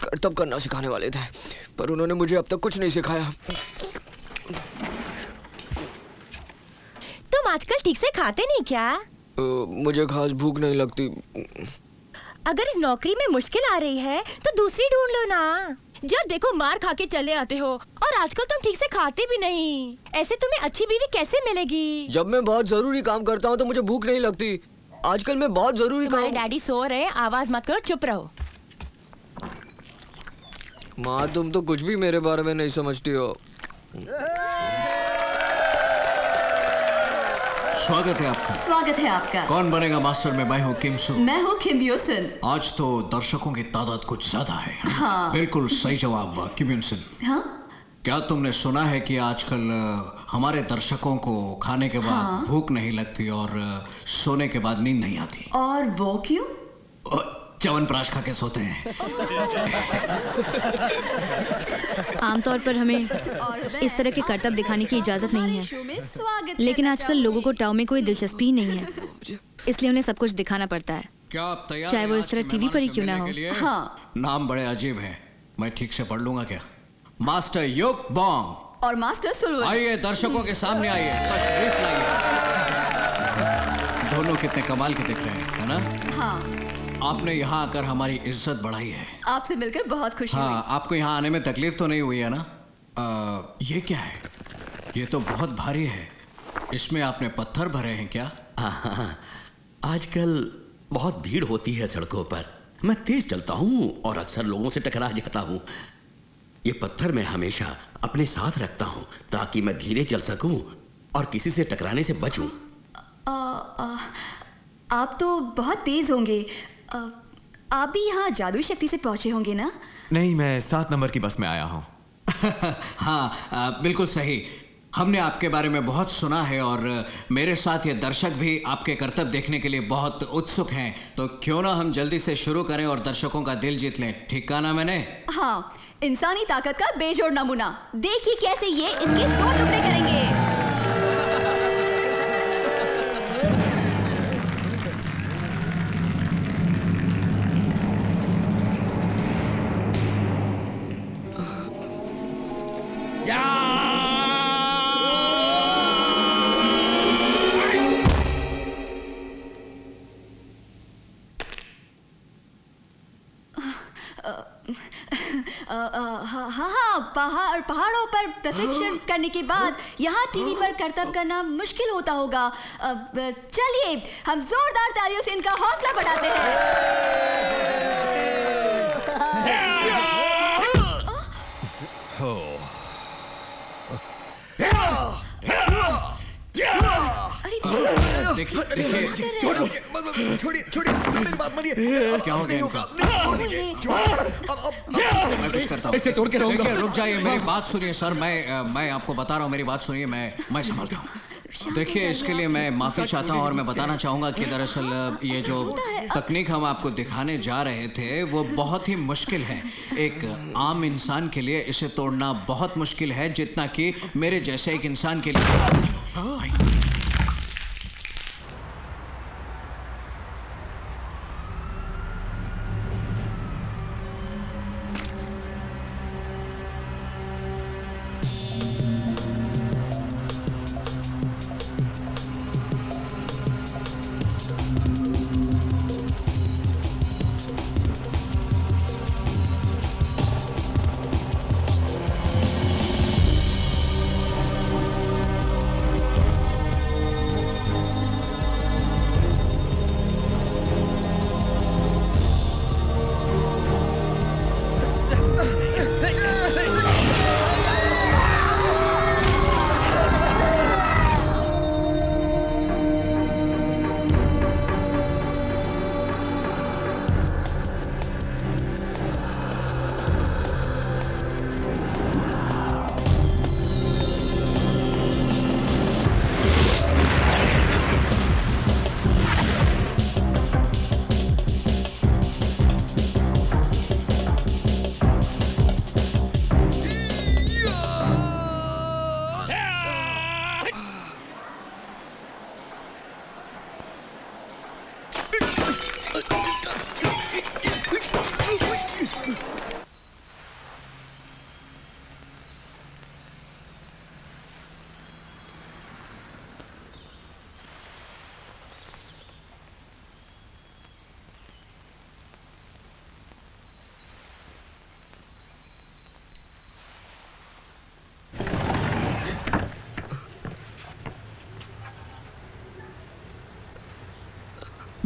करतब करना सिखाने वाले थे, पर उन्होंने मुझे अब तक कुछ नहीं सिखाया। तुम आजकल ठीक से खाते नहीं क्या? मुझे खास भूख नहीं लगती। अगर इस नौकरी में मुश्किल आ रही है तो दूसरी ढूंढ लो ना। जब देखो मार खा के चले आते हो और आजकल तुम ठीक से खाते भी नहीं। ऐसे तुम्हें अच्छी बीवी कैसे मिलेगी? जब मैं बहुत जरूरी काम करता हूँ तो मुझे भूख नहीं लगती। आजकल मैं बहुत जरूरी तुम्हारे डैडी सो रहे, आवाज मत करो, चुप रहो। माँ, तुम तो कुछ भी मेरे बारे में नहीं समझती हो। स्वागत है आपका। स्वागत है आपका। कौन बनेगा मास्टर में? मैं हूँ किम सू। मैं हूँ किम योसन। आज तो दर्शकों की तादाद कुछ ज्यादा है। हाँ। बिल्कुल सही जवाब किम योसन। हाँ? क्या तुमने सुना है कि आजकल हमारे दर्शकों को खाने के बाद भूख नहीं लगती और सोने के बाद नींद नहीं आती? और वो क्यों? च्यवनप्राश खा के सोते हैं। आमतौर पर हमें इस तरह के करतब दिखाने की इजाजत नहीं है, लेकिन आजकल लोगों को टाव में कोई दिलचस्पी ही नहीं है, इसलिए उन्हें सब कुछ दिखाना पड़ता है, क्या आप तैयार चाहे वो इस तरह टीवी पर ही क्यों ना हो। हाँ। नाम बड़े अजीब हैं, मैं ठीक से पढ़ लूंगा क्या? मास्टर युक बॉन्ग और मास्टर सुलवन। आइए दर्शकों के सामने आइए, तशरीफ लाइए। दोनों कितने कमाल के दिख रहे हैं, है ना? हाँ। आपने यहाँ आकर हमारी इज्जत बढ़ाई है। आपसे मिलकर बहुत खुशी हुई। हाँ, आपको यहाँ आने में तकलीफ तो नहीं हुई है ना? ये क्या है? ये तो बहुत भारी है। इसमें आपने पत्थर भरे हैं क्या? हाँ, आजकल बहुत भीड़ होती है सड़कों पर। मैं तेज चलता हूँ और अक्सर लोगों से टकरा जाता हूँ। ये पत्थर मैं हमेशा अपने साथ रखता हूँ ताकि मैं धीरे चल सकूँ और किसी से टकराने से बचूँ। आप तो बहुत तेज होंगे। आप भी यहाँ जादुई शक्ति से पहुँचे होंगे ना? नहीं, मैं 7 नंबर की बस में आया हूँ। हाँ, बिल्कुल सही। हमने आपके बारे में बहुत सुना है और मेरे साथ ये दर्शक भी आपके करतब देखने के लिए बहुत उत्सुक हैं। तो क्यों ना हम जल्दी से शुरू करें और दर्शकों का दिल जीत लें। ठीक कहा ना मैंने? हाँ, इंसानी ताकत का बेजोड़ नमूना। देखिए कैसे ये इसके 2 टुकड़े करेंगे। हाँ, पहाड़ों पर प्रशिक्षण करने के बाद यहाँ टीवी पर करतब करना मुश्किल होता होगा। चलिए हम जोरदार तालियों से इनका हौसला बढ़ाते हैं। देखिए, छोड़िए, मेरी बात मानिए। क्या हो गया इनका? मैं कुछ करता हूँ। इसे तोड़ के रहूंगा। रुक जाइए, मेरी बात सुनिए सर। मैं आपको बता रहा हूँ, मेरी बात सुनिए। मैं संभालता हूँ। देखिए, इसके लिए मैं माफ़ी चाहता हूँ और मैं बताना चाहूँगा कि दरअसल ये जो तकनीक हम आपको दिखाने जा रहे थे वो बहुत ही मुश्किल है। एक आम इंसान के लिए इसे तोड़ना बहुत मुश्किल है, जितना कि मेरे जैसे एक इंसान के लिए।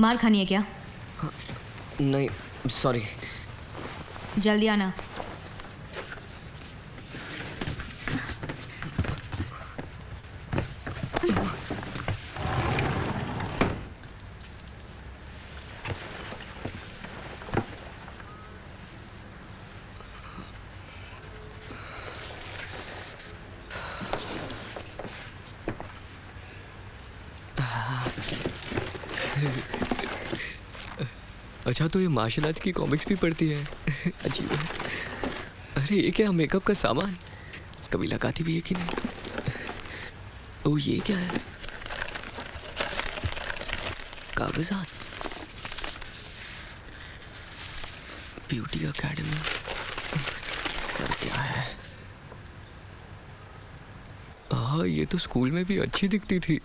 मार खानी है क्या? नहीं, सॉरी। जल्दी आना। अच्छा, तो ये मार्शल आर्ट्स की कॉमिक्स भी पढ़ती है। अजीब है। अरे ये क्या मेकअप का सामान? कभी लगाती भी है कि नहीं? ओ ये क्या है? कागजात। ब्यूटी एकेडमी पर क्या है? हाँ, ये तो स्कूल में भी अच्छी दिखती थी।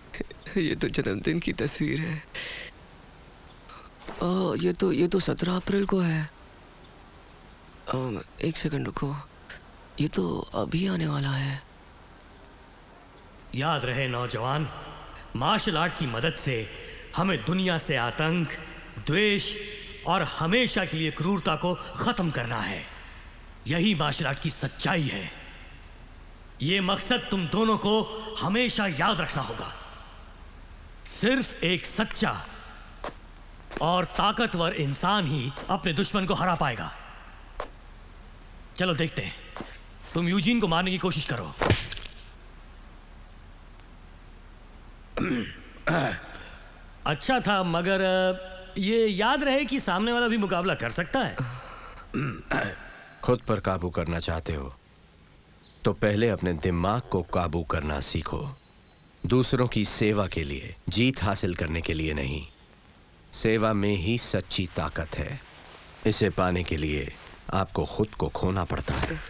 ये तो जन्मदिन की तस्वीर है। ये तो 17 अप्रैल को है। एक सेकंड रुको, ये तो अभी आने वाला है। याद रहे नौजवान, मार्शल आर्ट की मदद से हमें दुनिया से आतंक, द्वेष और हमेशा के लिए क्रूरता को खत्म करना है। यही मार्शल आर्ट की सच्चाई है। ये मकसद तुम दोनों को हमेशा याद रखना होगा। सिर्फ एक सच्चा और ताकतवर इंसान ही अपने दुश्मन को हरा पाएगा। चलो देखते हैं, तुम यूजीन को मारने की कोशिश करो। अच्छा था, मगर ये याद रहे कि सामने वाला भी मुकाबला कर सकता है। खुद पर काबू करना चाहते हो तो पहले अपने दिमाग को काबू करना सीखो। दूसरों की सेवा के लिए, जीत हासिल करने के लिए नहीं। सेवा में ही सच्ची ताकत है। इसे पाने के लिए आपको खुद को खोना पड़ता है।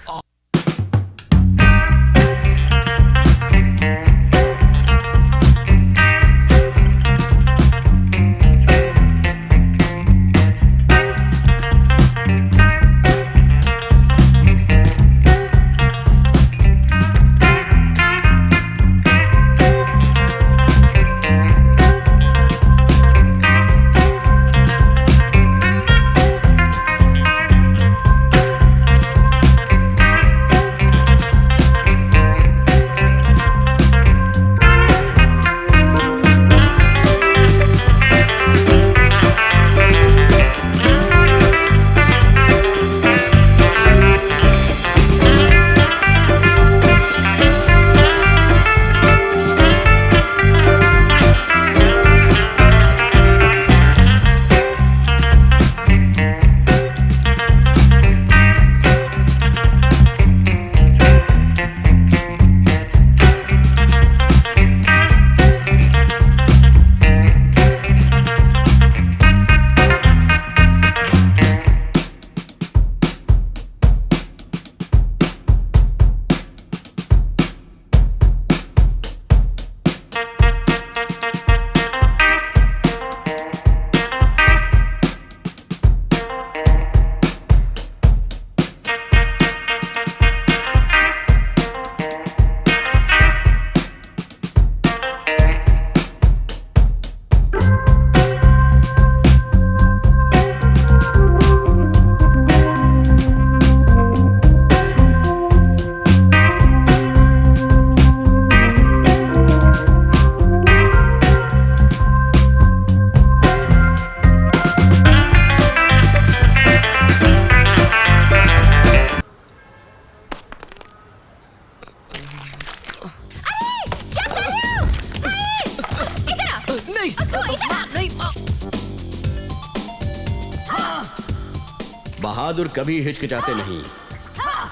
बहादुर कभी हिचकिचाते नहीं।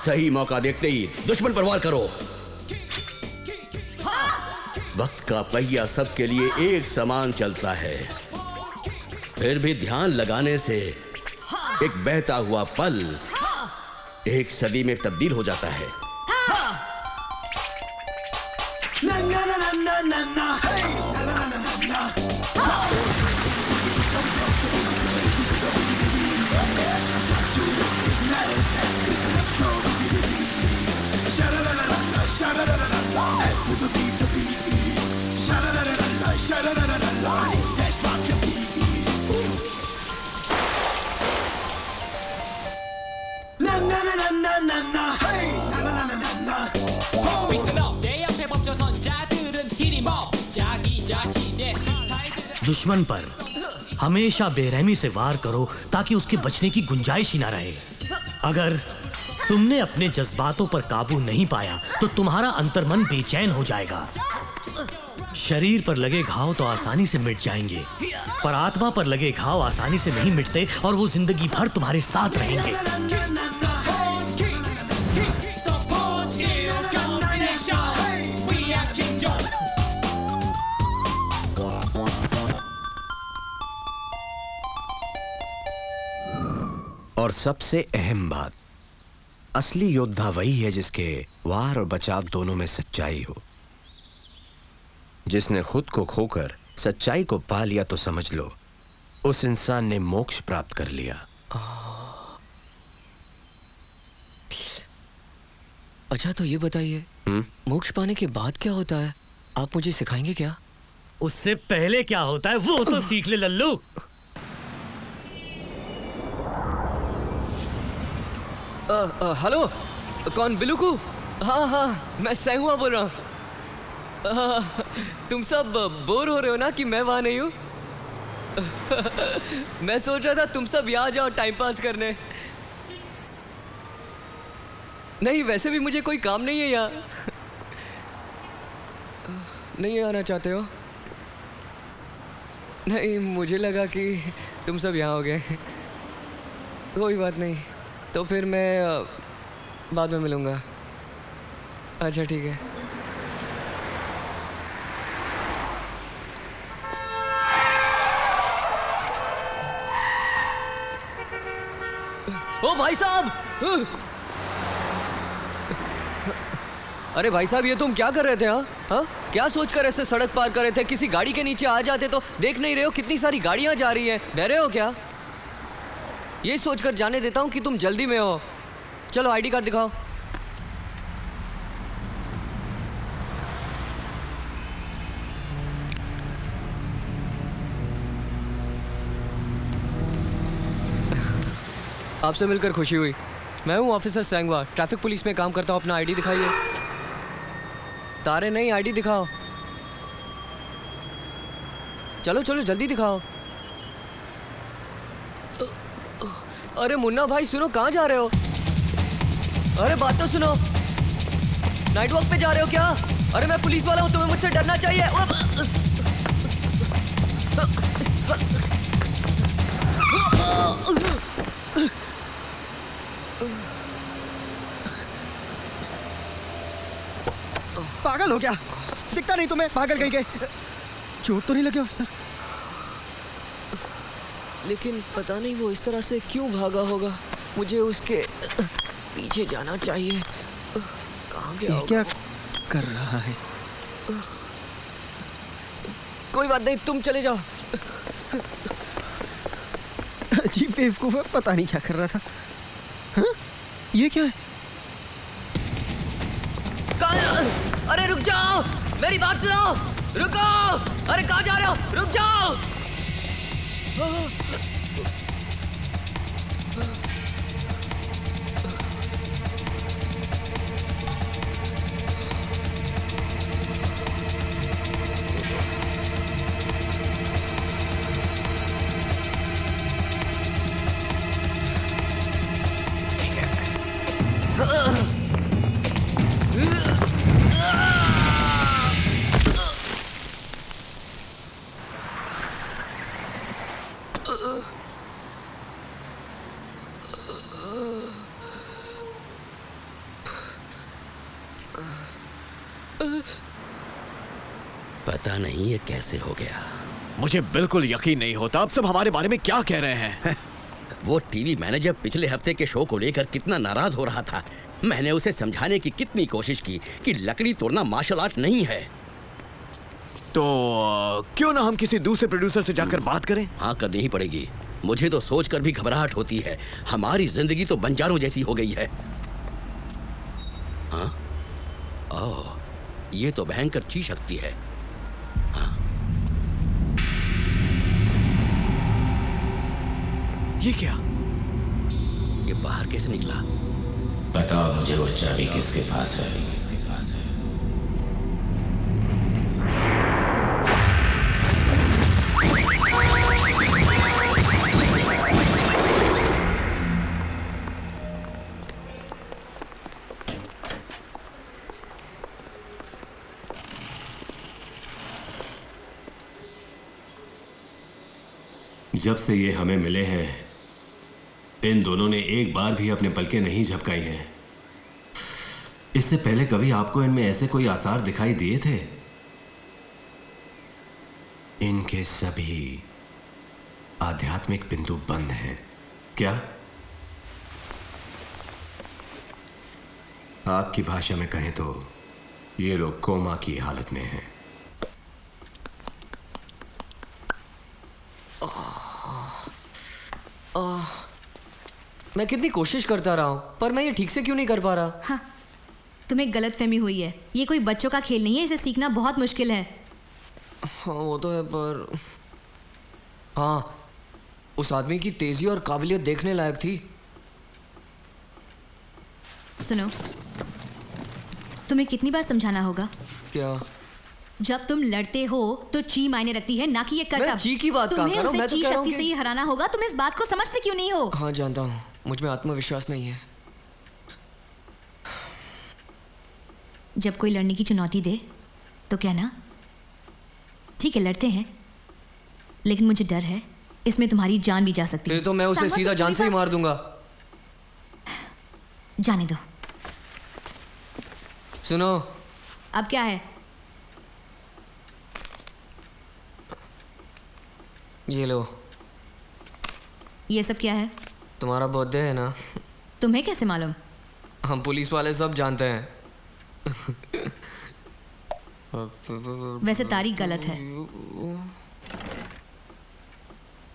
सही मौका देखते ही दुश्मन पर वार करो। वक्त का पहिया सबके लिए एक समान चलता है, फिर भी ध्यान लगाने से एक बहता हुआ पल एक सदी में तब्दील हो जाता है। दुश्मन पर हमेशा बेरहमी से वार करो ताकि उसके बचने की गुंजाइश ही ना रहे। अगर तुमने अपने जज्बातों पर काबू नहीं पाया तो तुम्हारा अंतर्मन बेचैन हो जाएगा। शरीर पर लगे घाव तो आसानी से मिट जाएंगे, पर आत्मा पर लगे घाव आसानी से नहीं मिटते और वो जिंदगी भर तुम्हारे साथ रहेंगे। और सबसे अहम बात, असली योद्धा वही है जिसके वार और बचाव दोनों में सच्चाई हो। जिसने खुद को खोकर सच्चाई को पा लिया तो समझ लो उस इंसान ने मोक्ष प्राप्त कर लिया। अच्छा तो ये बताइए, मोक्ष पाने के बाद क्या होता है? आप मुझे सिखाएंगे क्या? उससे पहले क्या होता है वो तो सीख ले लल्लू। हेलो, कौन? बिलुकू? हाँ हाँ, मैं सैहुआ बोल रहा हूँ। तुम सब बोर हो रहे हो ना कि मैं वहाँ नहीं हूँ? मैं सोच रहा था तुम सब यहाँ जाओ टाइम पास करने। नहीं, वैसे भी मुझे कोई काम नहीं है यहाँ। नहीं आना चाहते हो? नहीं, मुझे लगा कि तुम सब यहाँ हो गए। कोई बात नहीं, तो फिर मैं बाद में मिलूँगा। अच्छा ठीक है। ओ भाई साहब! अरे भाई साहब, ये तुम क्या कर रहे थे? हाँ, क्या सोच कर ऐसे सड़क पार कर रहे थे? किसी गाड़ी के नीचे आ जाते तो देख नहीं रहे हो कितनी सारी गाड़ियां जा रही हैं? बह रहे हो क्या? ये सोचकर जाने देता हूँ कि तुम जल्दी में हो। चलो आईडी कार्ड दिखाओ। आपसे मिलकर खुशी हुई। मैं हूँ ऑफिसर सेंगवा, ट्रैफिक पुलिस में काम करता हूँ। अपना आईडी दिखाइए। तारे नहीं, आईडी दिखाओ। चलो चलो जल्दी दिखाओ। अरे मुन्ना भाई सुनो, कहाँ जा रहे हो? अरे बात तो सुनो। नाइट वॉक पे जा रहे हो क्या? अरे मैं पुलिस वाला हूँ, तुम्हें मुझसे डरना चाहिए। पागल हो क्या? दिखता नहीं तुम्हें? पागल कहीं के। चोट तो नहीं लगी ऑफिसर? लेकिन पता नहीं वो इस तरह से क्यों भागा होगा। मुझे उसके पीछे जाना चाहिए। कहाँ गया होगा? क्या कर रहा है? कोई बात नहीं, तुम चले जाओ। अजीब बेवकूफ है, पता नहीं क्या कर रहा था। हाँ? ये क्या है? अरे रुक जाओ, मेरी बात सुनो। रुको। अरे कहाँ जा रहे हो? रुक जाओ। पता नहीं ये कैसे हो गया। मुझे बिल्कुल यकीन नहीं होता। अब सब हमारे बारे में क्या कह रहे हैं? वो टीवी मैनेजर पिछले हफ्ते के शो को लेकर कितना नाराज हो रहा था। मैंने उसे समझाने की कितनी कोशिश की कि लकड़ी तोड़ना मार्शल आर्ट नहीं है। तो क्यों ना हम किसी दूसरे प्रोड्यूसर से जाकर बात करें? हाँ, करनी ही पड़ेगी। मुझे तो सोचकर भी घबराहट होती है। हमारी जिंदगी तो बंजारों जैसी हो गई है। हाँ? ओह, ये तो भयंकर चीज शक्ति है। हाँ। ये क्या? ये बाहर कैसे निकला? बताओ मुझे वो चाबी किसके पास है? जब से ये हमें मिले हैं, इन दोनों ने एक बार भी अपने पलकें नहीं झपकाई हैं। इससे पहले कभी आपको इनमें ऐसे कोई आसार दिखाई दिए थे? इनके सभी आध्यात्मिक बिंदु बंद हैं। क्या? आपकी भाषा में कहें तो ये लोग कोमा की हालत में हैं। मैं कितनी कोशिश करता रहा हूं, पर मैं ये ठीक से क्यों नहीं कर पा रहा? हाँ, तुम्हें गलतफहमी हुई है। ये कोई बच्चों का खेल नहीं है, इसे सीखना बहुत मुश्किल है। हाँ वो तो है, पर हाँ, उस आदमी की तेजी और काबिलियत देखने लायक थी। सुनो, तुम्हें कितनी बार समझाना होगा? क्या? जब तुम लड़ते हो तो ची मायने रखती है, ना कि ये करतब। मैं ची की बात कहाँ कर रहा हूँ? तुम्हें मैं उसे तो ची कह रहा हूँ शक्ति से ही हराना होगा। तुम इस बात को समझते क्यों नहीं हो? हाँ जानता हूँ, मुझ में आत्मविश्वास नहीं है। जब कोई लड़ने की चुनौती दे तो कहना, ठीक है लड़ते हैं, लेकिन मुझे डर है इसमें तुम्हारी जान भी जा सकती है। तो मैं उसे सीधा जान से ही मार दूंगा। जाने दो। सुनो, अब क्या है? ये लो। ये सब क्या है? तुम्हारा बर्थडे है ना? तुम्हें कैसे मालूम? हम पुलिस वाले सब जानते हैं। वैसे तारीख गलत है,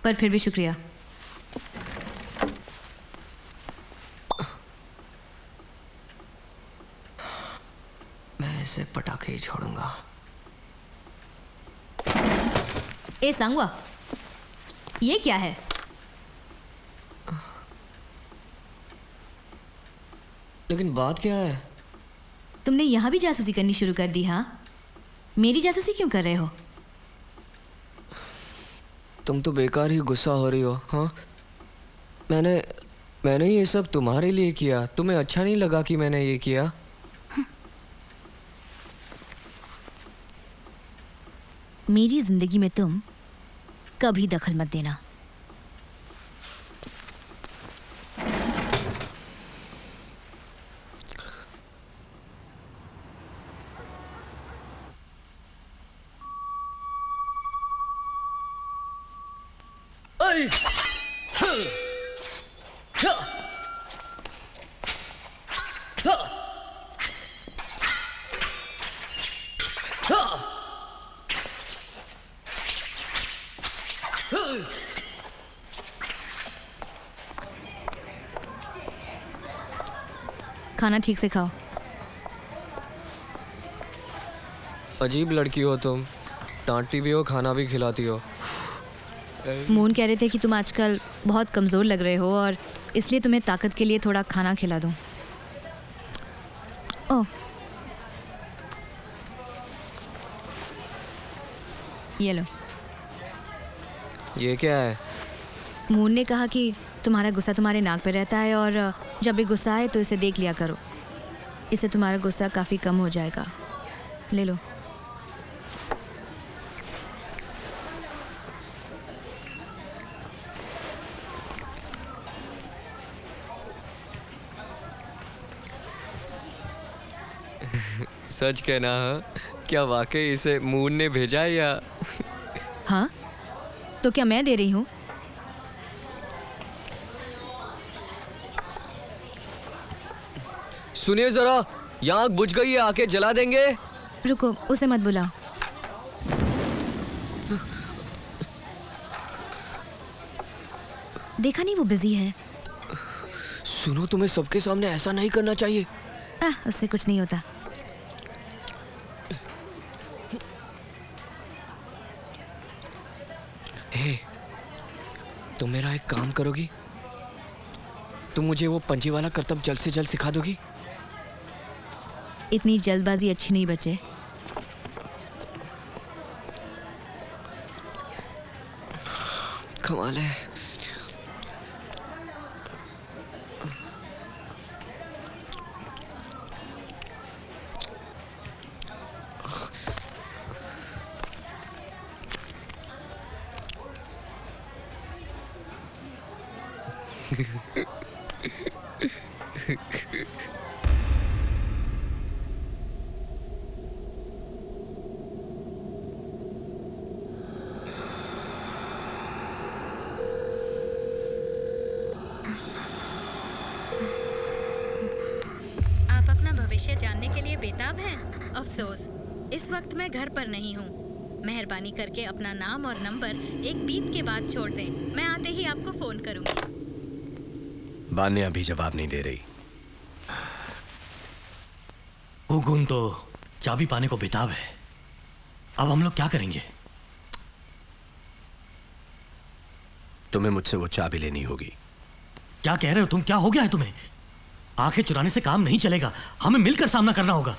पर फिर भी शुक्रिया। मैं इसे पटाखे ही छोड़ूंगा। ए संगवा, ये क्या है? लेकिन बात क्या है? तुमने यहाँ भी जासूसी करनी शुरू कर दी? हाँ, मेरी जासूसी क्यों कर रहे हो? तुम तो बेकार ही गुस्सा हो रही हो। हाँ, मैंने ये सब तुम्हारे लिए किया। तुम्हें अच्छा नहीं लगा कि मैंने ये किया? मेरी जिंदगी में तुम कभी दखल मत देना। खाना ठीक से खाओ। अजीब लड़की हो तुम, डांटती भी हो, खाना भी खिलाती हो। मोहन कह रहे थे कि तुम आजकल बहुत कमज़ोर लग रहे हो और इसलिए तुम्हें ताकत के लिए थोड़ा खाना खिला दूं। ओह, ये लो। ये क्या है? मोहन ने कहा कि तुम्हारा गुस्सा तुम्हारे नाक पे रहता है और जब भी गुस्सा आए तो इसे देख लिया करो, इससे तुम्हारा गुस्सा काफ़ी कम हो जाएगा। ले लो। सच कहना, हाँ? क्या वाकई इसे मून ने भेजा या? हाँ, तो क्या मैं दे रही हूँ? सुनिए जरा, यहाँ आग बुझ गई है, आके जला देंगे। रुको, उसे मत बुलाओ। देखा नहीं वो बिजी है। सुनो, तुम्हें सबके सामने ऐसा नहीं करना चाहिए। उससे कुछ नहीं होता। हे, तुम मेरा एक काम करोगी? तुम मुझे वो पंजे वाला करतब जल्द से जल्द सिखा दोगी? इतनी जल्दबाजी अच्छी नहीं बच्चे। कमाल है। आप अपना भविष्य जानने के लिए बेताब हैं? अफसोस, इस वक्त मैं घर पर नहीं हूँ। मेहरबानी करके अपना नाम और नंबर एक बीप के बाद छोड़ दें। मैं आते ही आपको फोन करूँगी। बान्या अभी जवाब नहीं दे रही। हुगुन तो चाबी पाने को बेताब है। अब हम लोग क्या करेंगे? तुम्हें मुझसे वो चाबी लेनी होगी। क्या कह रहे हो तुम? क्या हो गया है तुम्हें? आंखें चुराने से काम नहीं चलेगा, हमें मिलकर सामना करना होगा।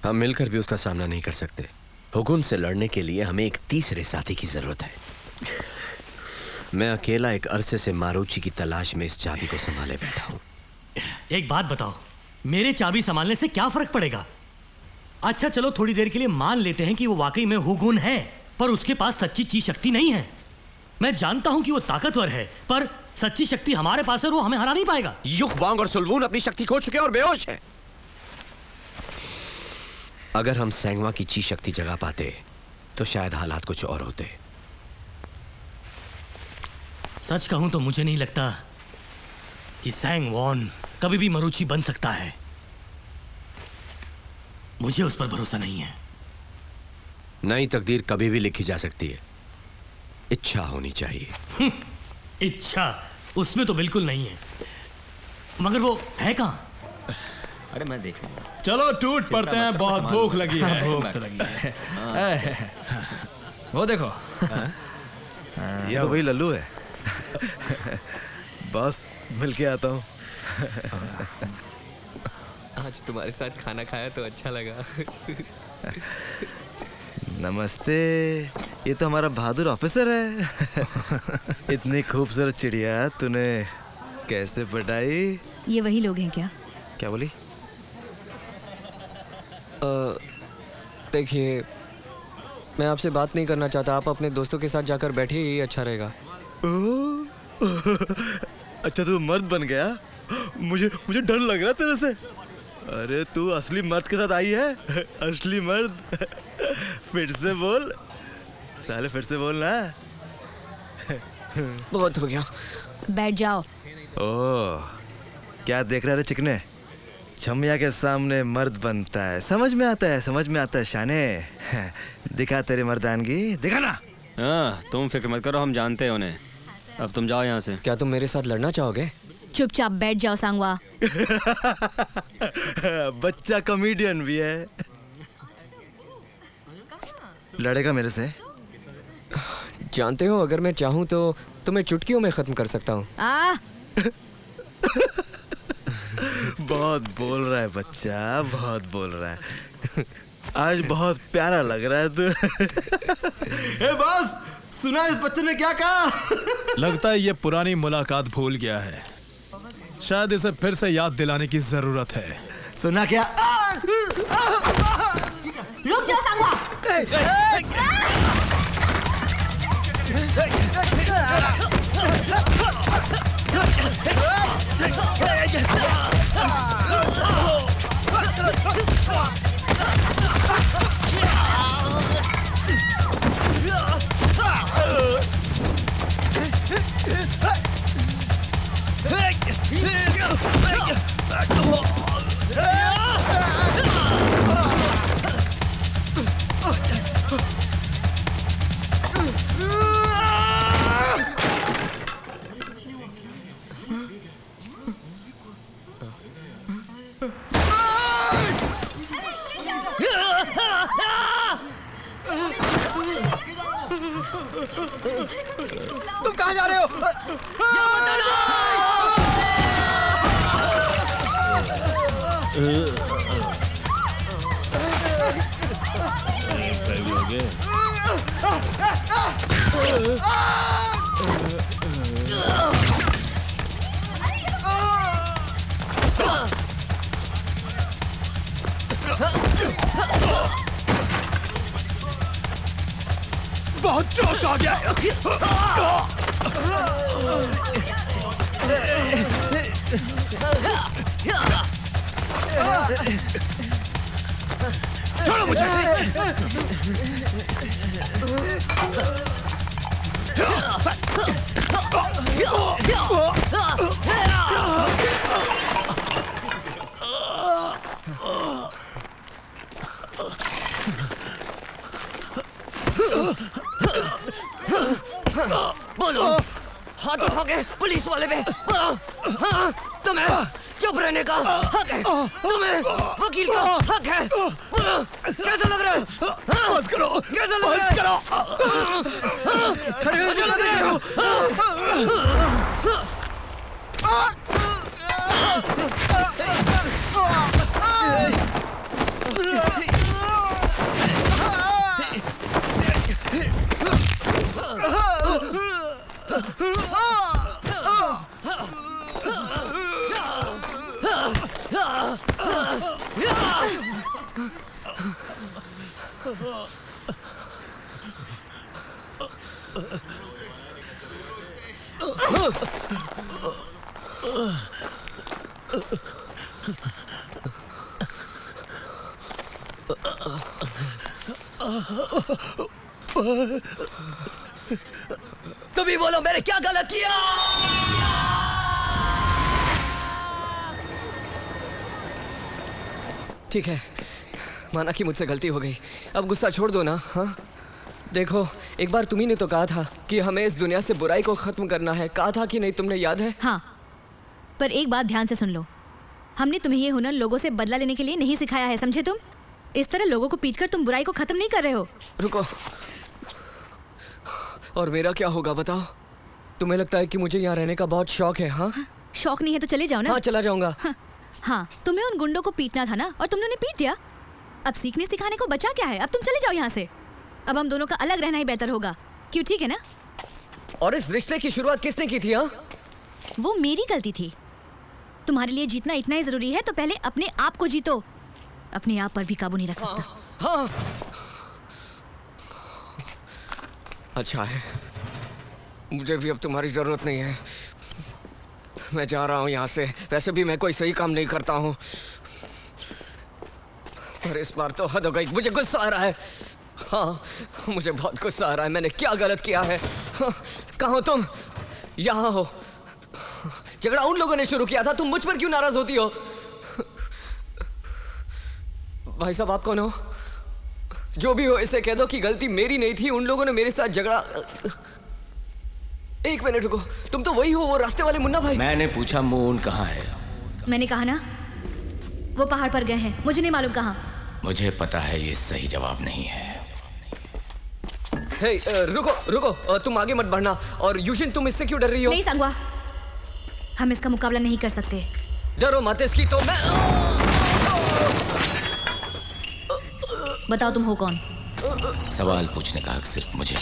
हम मिलकर भी उसका सामना नहीं कर सकते। हुगुन से लड़ने के लिए हमें एक तीसरे साथी की जरूरत है। मैं अकेला एक अरसे से मारुचि की तलाश में इस चाबी को संभाले बैठा हूं। एक बात बताओ, मेरे चाबी संभालने से क्या फर्क पड़ेगा? अच्छा चलो, थोड़ी देर के लिए मान लेते हैं कि वो वाकई में हुगुन है, पर उसके पास सच्ची चीज शक्ति नहीं है। मैं जानता हूं कि वो ताकतवर है, पर सच्ची शक्ति हमारे पास है और वो हमें हरा नहीं पाएगा। युगवांग और सुलवून अपनी शक्ति खो चुके हैं और बेहोश हैं। अगर हम सेंगवा की ची शक्ति जगा पाते तो शायद हालात कुछ और होते। सच कहूं तो मुझे नहीं लगता कि सैंग वॉन कभी भी मरुचि बन सकता है। मुझे उस पर भरोसा नहीं है। नई तकदीर कभी भी लिखी जा सकती है, इच्छा होनी चाहिए। इच्छा उसमें तो बिल्कुल नहीं है, मगर वो है कहाँ? अरे मैं देख लूंगा। चलो टूट पड़ते हैं, बहुत भूख लगी है। भूख तो लगी है। वो देखो, ये तो वही लल्लू है। बस मिल के आता हूँ। आज तुम्हारे साथ खाना खाया तो अच्छा लगा। नमस्ते, ये तो हमारा बहादुर ऑफिसर है। इतनी खूबसूरत चिड़िया तूने कैसे पटाई? ये वही लोग हैं क्या? क्या बोली? देखिए, मैं आपसे बात नहीं करना चाहता। आप अपने दोस्तों के साथ जाकर बैठिए, यही अच्छा रहेगा। अच्छा तू मर्द बन गया? मुझे डर लग रहा तेरे से। अरे तू असली मर्द के साथ आई है। असली मर्द। फिर से बोल साले, फिर से बोल ना। बहुत हो गया, बैठ जाओ। ओह, क्या देख रहा है चिकने? छमिया के सामने मर्द बनता है। समझ में आता है, समझ में आता है। शाने दिखा तेरी मर्दानगी, दिखा ना। हाँ, तुम फिक्र मत करो, हम जानते हैं उन्हें। अब तुम जाओ यहाँ से। क्या तुम मेरे साथ लड़ना चाहोगे? चुपचाप बैठ जाओ सांगवा। बच्चा कॉमेडियन भी है। लड़ेगा मेरे से? जानते हो, अगर मैं चाहूँ तो तुम्हें चुटकियों में खत्म कर सकता हूँ। बहुत बोल रहा है बच्चा, बहुत बोल रहा है। आज बहुत प्यारा लग रहा है तू। ए बॉस, सुना इस बच्चे ने क्या कहा? लगता है ये पुरानी मुलाकात भूल गया है। शायद इसे फिर से याद दिलाने की जरूरत है। सुना क्या? रुक जाओ सांगवा। तुम कहाँ जा रहे हो? बहुत जोश आ गया। छोड़ो मुझे। बोलो, हाथ उठाओगे पुलिस वाले पे? बोलो, हाँ, तुम्हें चुप रहने का हक है, तुम्हें वकील का हक है। बोलो, कैसा लग रहा है? बस करो, कैसा लग रहा है? खड़े हो जाओ। तुम ही बोलो, मैंने क्या गलत किया? ठीक है, माना कि मुझसे गलती हो गई, अब गुस्सा छोड़ दो ना। हाँ, देखो, एक बार तुम्ही ने तो कहा था कि हमें इस दुनिया से बुराई को खत्म करना है। कहा था कि नहीं, तुमने याद है? हाँ, पर एक बात ध्यान से सुन लो, हमने तुम्हें ये हुनर लोगों से बदला लेने के लिए नहीं सिखाया है, समझे? तुम इस तरह लोगों को पीटकर तुम बुराई को खत्म नहीं कर रहे हो। रुको, और मेरा क्या होगा बताओ? तुम्हें लगता है कि मुझे यहाँ रहने का बहुत शौक है? हाँ, शौक नहीं है तो चले जाओ ना। हाँ, चला जाऊंगा। हाँ, तुम्हें उन गुंडों को पीटना था ना, और तुमने उन्हें पीट दिया। अब सीखने सिखाने को बचा क्या है? अब तुम चले जाओ यहाँ से। अब हम दोनों का अलग रहना ही बेहतर होगा, क्यों? ठीक है ना? और इस रिश्ते की शुरुआत किसने की थी? हाँ, वो मेरी गलती थी। तुम्हारे लिए जीतना इतना ही जरूरी है तो पहले अपने आप को जीतो। अपने आप पर भी काबू नहीं रख सकता। हाँ। अच्छा है, मुझे भी अब तुम्हारी जरूरत नहीं है। मैं जा रहा हूँ यहाँ से। वैसे भी मैं कोई सही काम नहीं करता हूँ, पर इस बार तो हद हो गई। मुझे गुस्सा आ रहा है। हाँ, मुझे बहुत गुस्सा आ रहा है। मैंने क्या गलत किया है? हाँ, कहाँ हो तुम? यहाँ हो। झगड़ा उन लोगों ने शुरू किया था, तुम मुझ पर क्यों नाराज होती हो? भाई साहब, आप कौन हो? जो भी हो, इसे कह दो कि गलती मेरी नहीं थी। उन लोगों ने मेरे साथ झगड़ा। एक मिनट रुको, तुम तो वही हो, वो रास्ते वाले मुन्ना भाई? मैंने पूछा मून कहाँ है? मैंने कहा ना, वो पहाड़ पर गए हैं। मुझे नहीं मालूम कहाँ। मुझे पता है ये सही जवाब नहीं है। हे, रुको रुको, तुम आगे मत बढ़ना। और यूशिन, तुम इससे क्यों डर रही हो? नहीं संगवा, हम इसका मुकाबला नहीं कर सकते। डरो मत इसकी। तो मैं बताओ, तुम हो कौन? सवाल पूछने का हक सिर्फ मुझे।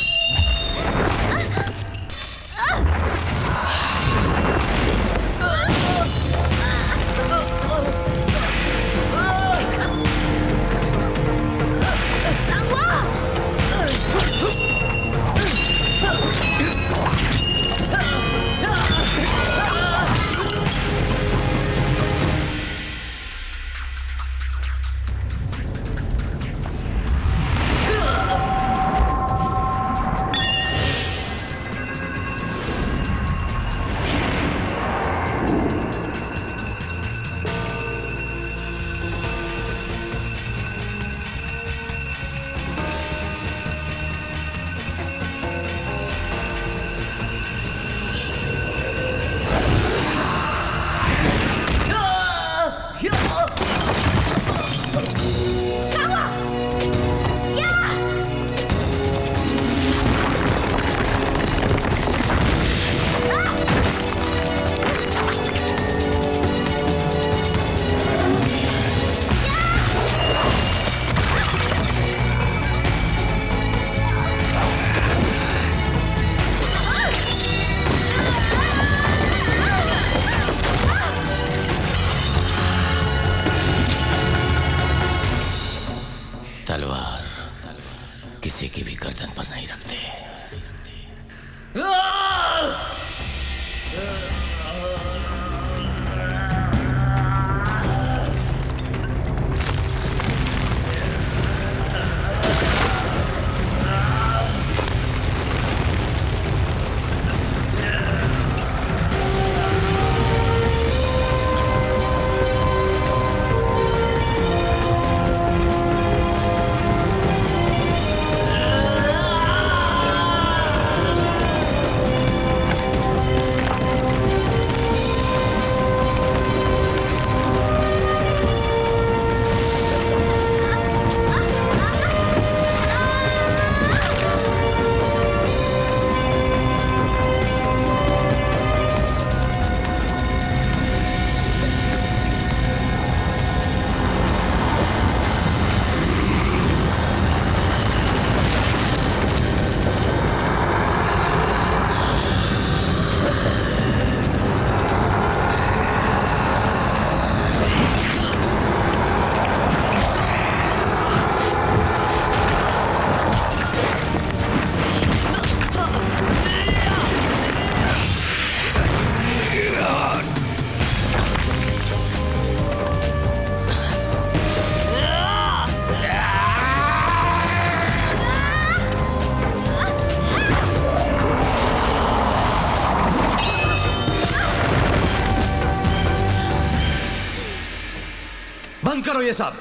बंद करो ये सब।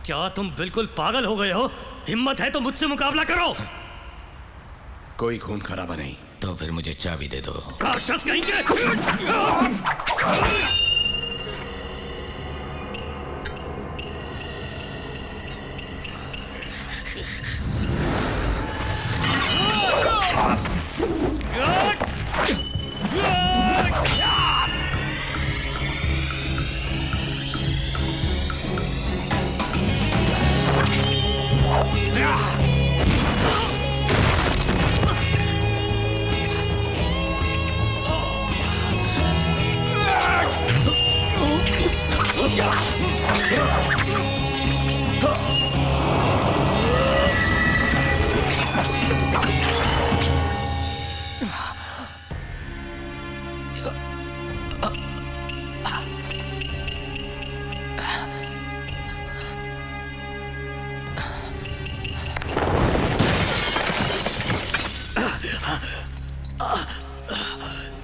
क्या तुम बिल्कुल पागल हो गए हो? हिम्मत है तो मुझसे मुकाबला करो। कोई खून खराबा नहीं। तो फिर मुझे चाबी दे दो। राक्षस कहेंगे।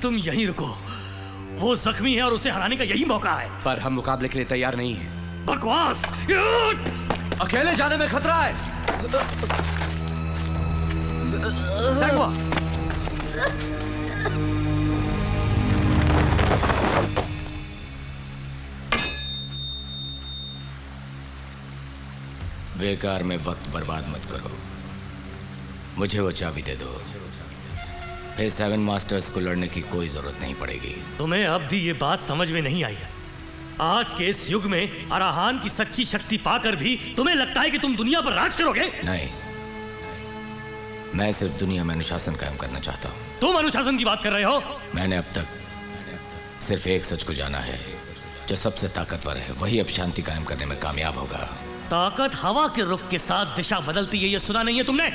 तुम यहीं रुको। वो जख्मी है और उसे हराने का यही मौका है। पर हम मुकाबले के लिए तैयार नहीं हैं। बकवास! अकेले जाने में खतरा है। सैंगवा! बेकार में वक्त बर्बाद मत करो। मुझे वो चाबी दे दो, फिर 7 मास्टर्स को लड़ने की कोई जरूरत नहीं पड़ेगी। तुम्हें अब भी ये बात समझ में नहीं आई है। आज के इस युग में अराहान की सच्ची शक्ति पाकर भी तुम्हें लगता है कि तुम दुनिया पर राज करोगे? नहीं, मैं सिर्फ दुनिया में अनुशासन कायम करना चाहता हूँ। तुम अनुशासन की बात कर रहे हो? मैंने अब तक सिर्फ एक सच को जाना है, जो सबसे ताकतवर है, वही अब शांति कायम करने में कामयाब होगा। ताकत हवा के रुख के साथ दिशा बदलती है, ये सुना नहीं है तुमने?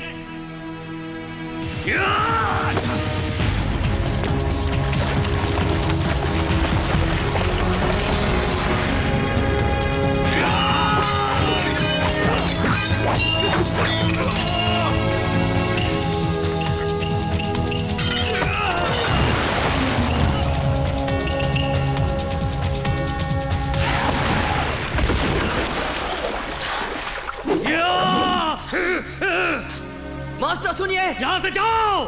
मास्टर सुनिए, यहां से जाओ।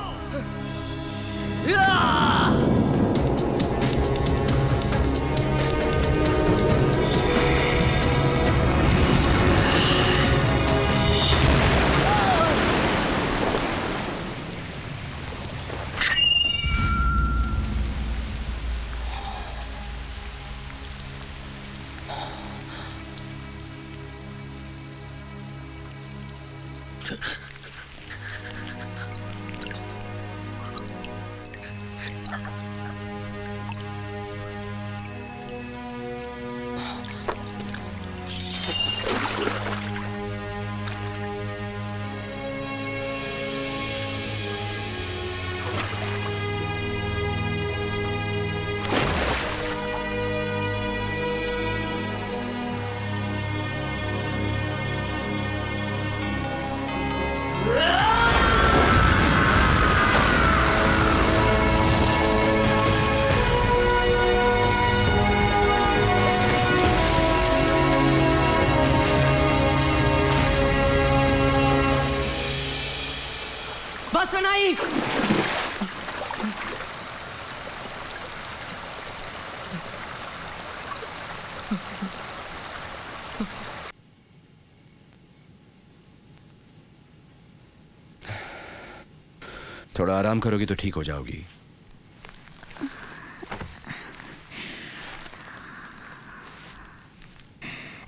बस नहीं। थोड़ा आराम करोगी तो ठीक हो जाओगी।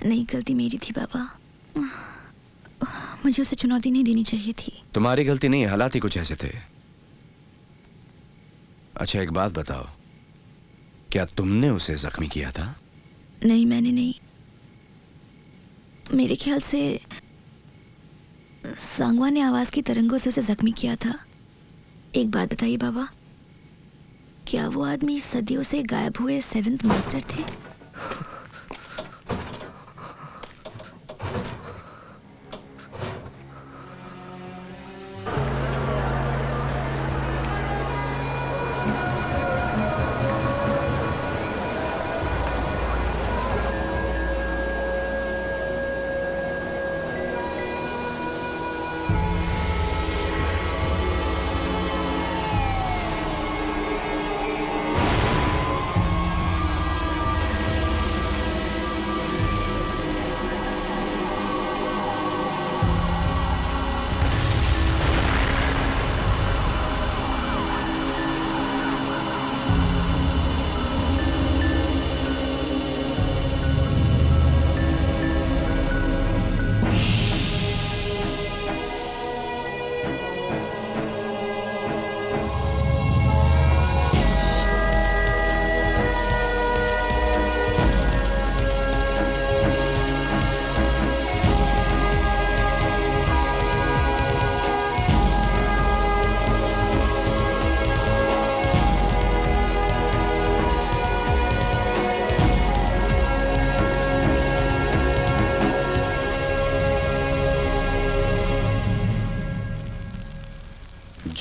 नहीं, गलती मेरी थी बाबा। मुझे उसे चुनौती नहीं देनी चाहिए थी। तुम्हारी गलती नहीं है, हालात ही कुछ ऐसे थे। अच्छा एक बात बताओ, क्या तुमने उसे जख्मी किया था? नहीं, मैंने नहीं। मेरे ख्याल से सांगवा ने आवाज की तरंगों से उसे जख्मी किया था। एक बात बताइए बाबा, क्या वो आदमी सदियों से गायब हुए 7th मास्टर थे?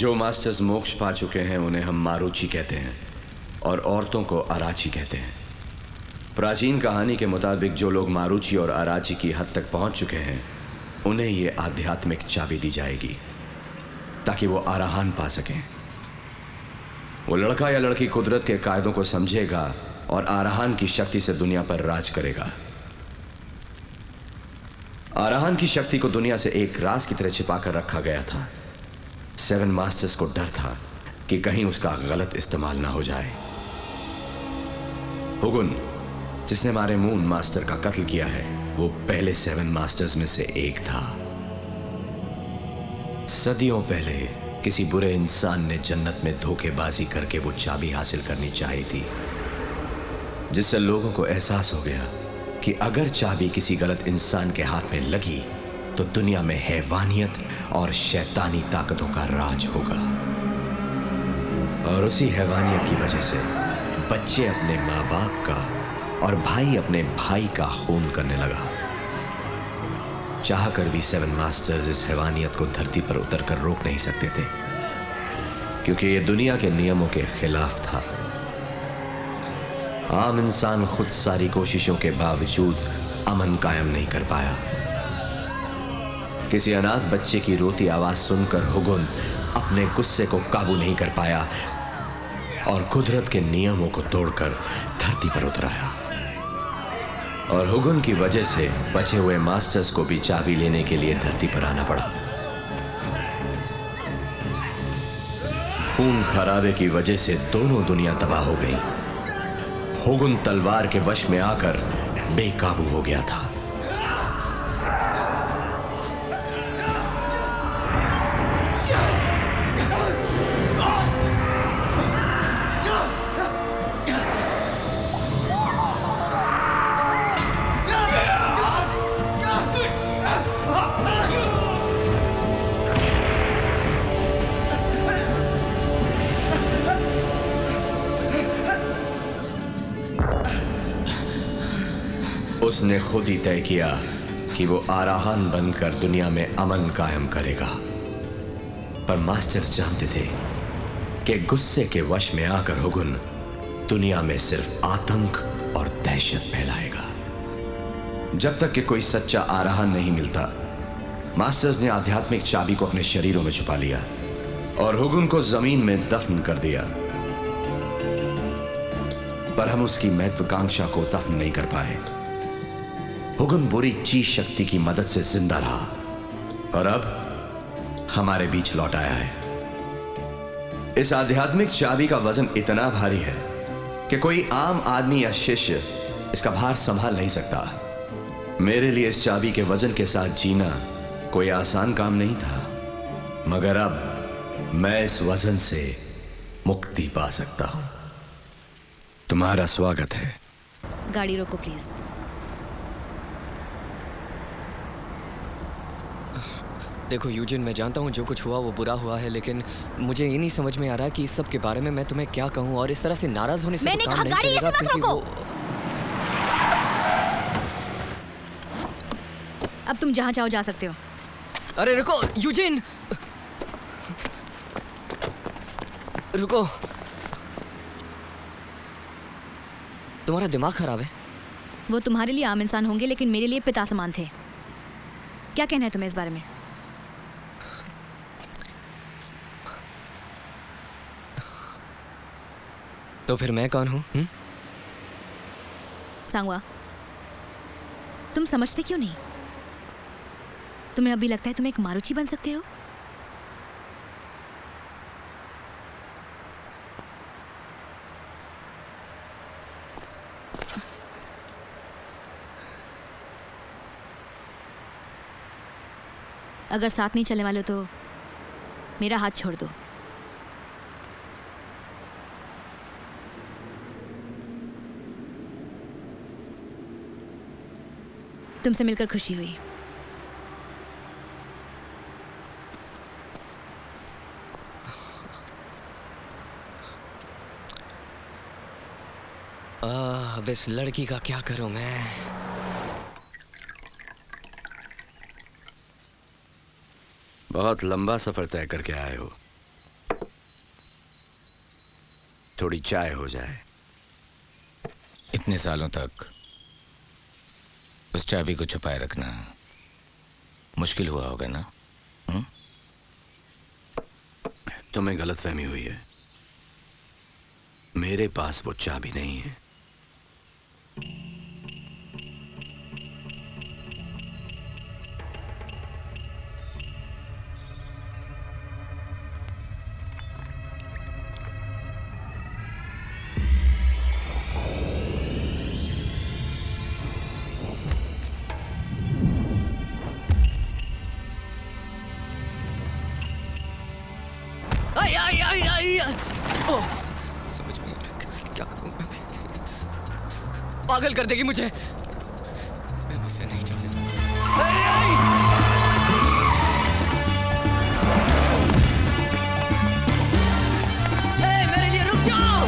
जो मास्टर्स मोक्ष पा चुके हैं उन्हें हम मारुचि कहते हैं और औरतों को अराची कहते हैं। प्राचीन कहानी के मुताबिक जो लोग मारुचि और अराची की हद तक पहुंच चुके हैं उन्हें ये आध्यात्मिक चाबी दी जाएगी ताकि वो आराहान पा सकें। वो लड़का या लड़की कुदरत के कायदों को समझेगा और आराहान की शक्ति से दुनिया पर राज करेगा। आराहान की शक्ति को दुनिया से एक राज की तरह छिपाकर रखा गया था। 7 मास्टर्स को डर था कि कहीं उसका गलत इस्तेमाल ना हो जाए। हुगुन, जिसने मारे मून मास्टर का कत्ल किया है, वो पहले 7 मास्टर्स में से एक था। सदियों पहले किसी बुरे इंसान ने जन्नत में धोखेबाजी करके वो चाबी हासिल करनी चाहिए थी, जिससे लोगों को एहसास हो गया कि अगर चाबी किसी गलत इंसान के हाथ में लगी तो दुनिया में हैवानियत और शैतानी ताकतों का राज होगा। और उसी हैवानियत की वजह से बच्चे अपने माँ बाप का और भाई अपने भाई का खून करने लगा। चाहकर भी 7 मास्टर्स इस हैवानियत को धरती पर उतरकर रोक नहीं सकते थे, क्योंकि ये दुनिया के नियमों के खिलाफ था। आम इंसान खुद सारी कोशिशों के बावजूद अमन कायम नहीं कर पाया। किसी अनाथ बच्चे की रोती आवाज सुनकर हुगुन अपने गुस्से को काबू नहीं कर पाया और कुदरत के नियमों को तोड़कर धरती पर उतर आया। और हुगुन की वजह से बचे हुए मास्टर्स को भी चाबी लेने के लिए धरती पर आना पड़ा। खून खराबे की वजह से दोनों दुनिया तबाह हो गई। हुगुन तलवार के वश में आकर बेकाबू हो गया था। उसने खुद ही तय किया कि वो आराहान बनकर दुनिया में अमन कायम करेगा। पर मास्टर्स जानते थे कि गुस्से के वश में आकर हुगुन दुनिया में सिर्फ आतंक और दहशत फैलाएगा। जब तक कि कोई सच्चा आराहान नहीं मिलता, मास्टर्स ने आध्यात्मिक चाबी को अपने शरीरों में छुपा लिया और हुगुन को जमीन में दफन कर दिया। पर हम उसकी महत्वाकांक्षा को दफन नहीं कर पाए। हुगुन बुरी चीज शक्ति की मदद से जिंदा रहा और अब हमारे बीच लौट आया है। इस आध्यात्मिक चाबी का वजन इतना भारी है कि कोई आम आदमी या शिष्य इसका भार संभाल नहीं सकता। मेरे लिए इस चाबी के वजन के साथ जीना कोई आसान काम नहीं था, मगर अब मैं इस वजन से मुक्ति पा सकता हूं। तुम्हारा स्वागत है। गाड़ी रोको प्लीज। देखो यूजिन, मैं जानता हूँ जो कुछ हुआ वो बुरा हुआ है, लेकिन मुझे ये नहीं समझ में आ रहा कि इस सब के बारे में मैं तुम्हें क्या कहूँ और इस तरह से नाराज होने से मैंने तो काम नहीं गाड़ी चलेगा, क्योंकि वो... अब तुम जहाँ चाहो जा सकते हो। अरे रुको यूजिन, रुको। तुम्हारा दिमाग खराब है। वो तुम्हारे लिए आम इंसान होंगे लेकिन मेरे लिए पिता समान थे। क्या कहना है तुम्हें इस बारे में? तो फिर मैं कौन हूँ? सांगवा, तुम समझते क्यों नहीं? तुम्हें अभी लगता है तुम एक मारुचि बन सकते हो? अगर साथ नहीं चलने वाले तो मेरा हाथ छोड़ दो। तुमसे मिलकर खुशी हुई। अब इस लड़की का क्या करूं मैं? बहुत लंबा सफर तय करके आए हो। थोड़ी चाय हो जाए। इतने सालों तक उस चाबी को छुपाए रखना मुश्किल हुआ होगा ना? तुम्हें गलतफहमी हुई है। मेरे पास वो चाबी नहीं है। समझ में नहीं आ रहा क्या करूं मैं। पागल कर देगी मुझे। मैं मुझसे नहीं जाने। मेरे लिए रुक जाओ।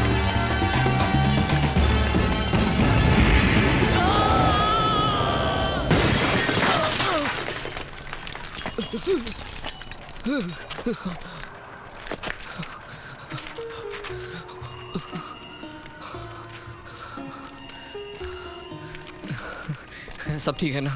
सब ठीक है ना?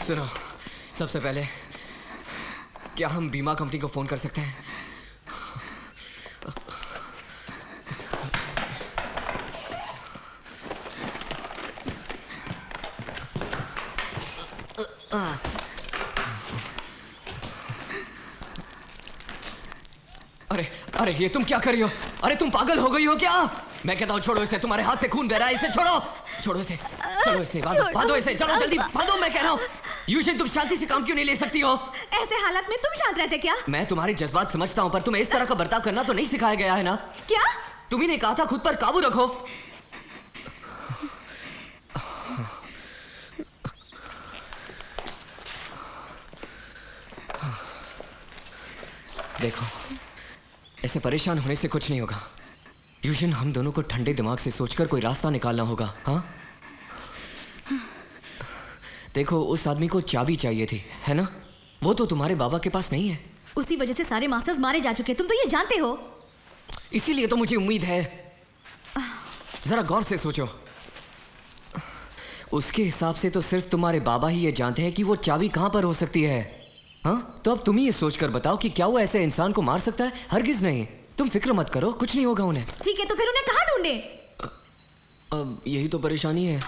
सुनो, सबसे पहले क्या हम बीमा कंपनी को फोन कर सकते हैं? अरे अरे ये तुम क्या कर रही हो? अरे तुम पागल हो गई हो क्या? मैं कहता हूँ छोड़ो इसे, तुम्हारे हाथ से खून बह रहा है, इसे छोड़ो। छोड़ो इसे, चलो इसे बांधो इसे, चलो जल्दी बांधो। मैं कह रहा हूँ यूशिन, तुम शांति से काम क्यों नहीं ले सकती हो? ऐसे हालात में तुम शांत रहते क्या? मैं तुम्हारे जज्बात समझता हूँ, पर तुम्हें इस तरह का बर्ताव करना तो नहीं सिखाया गया है ना? क्या? तुम्ही ने कहा था खुद पर काबू रखो। देखो, ऐसे परेशान होने से कुछ नहीं होगा। यूशिन, हम दोनों को ठंडे दिमाग से सोचकर कोई रास्ता निकालना होगा। हाँ, देखो उस आदमी को चाबी चाहिए थी, है ना? वो तो तुम्हारे बाबा के पास नहीं है। उसी वजह से सारे मास्टर्स मारे जा चुके, तुम तो ये जानते हो। इसीलिए तो मुझे उम्मीद है। जरा गौर से सोचो, उसके हिसाब से तो सिर्फ तुम्हारे बाबा ही ये जानते हैं कि वो चाबी कहां पर हो सकती है। हाँ, तो अब तुम ही ये सोचकर बताओ कि क्या वो ऐसे इंसान को मार सकता है? हरगिज नहीं। तुम फिक्र मत करो, कुछ नहीं होगा उन्हें। ठीक है, तो फिर उन्हें कहाँ ढूंढे? अब यही तो परेशानी है।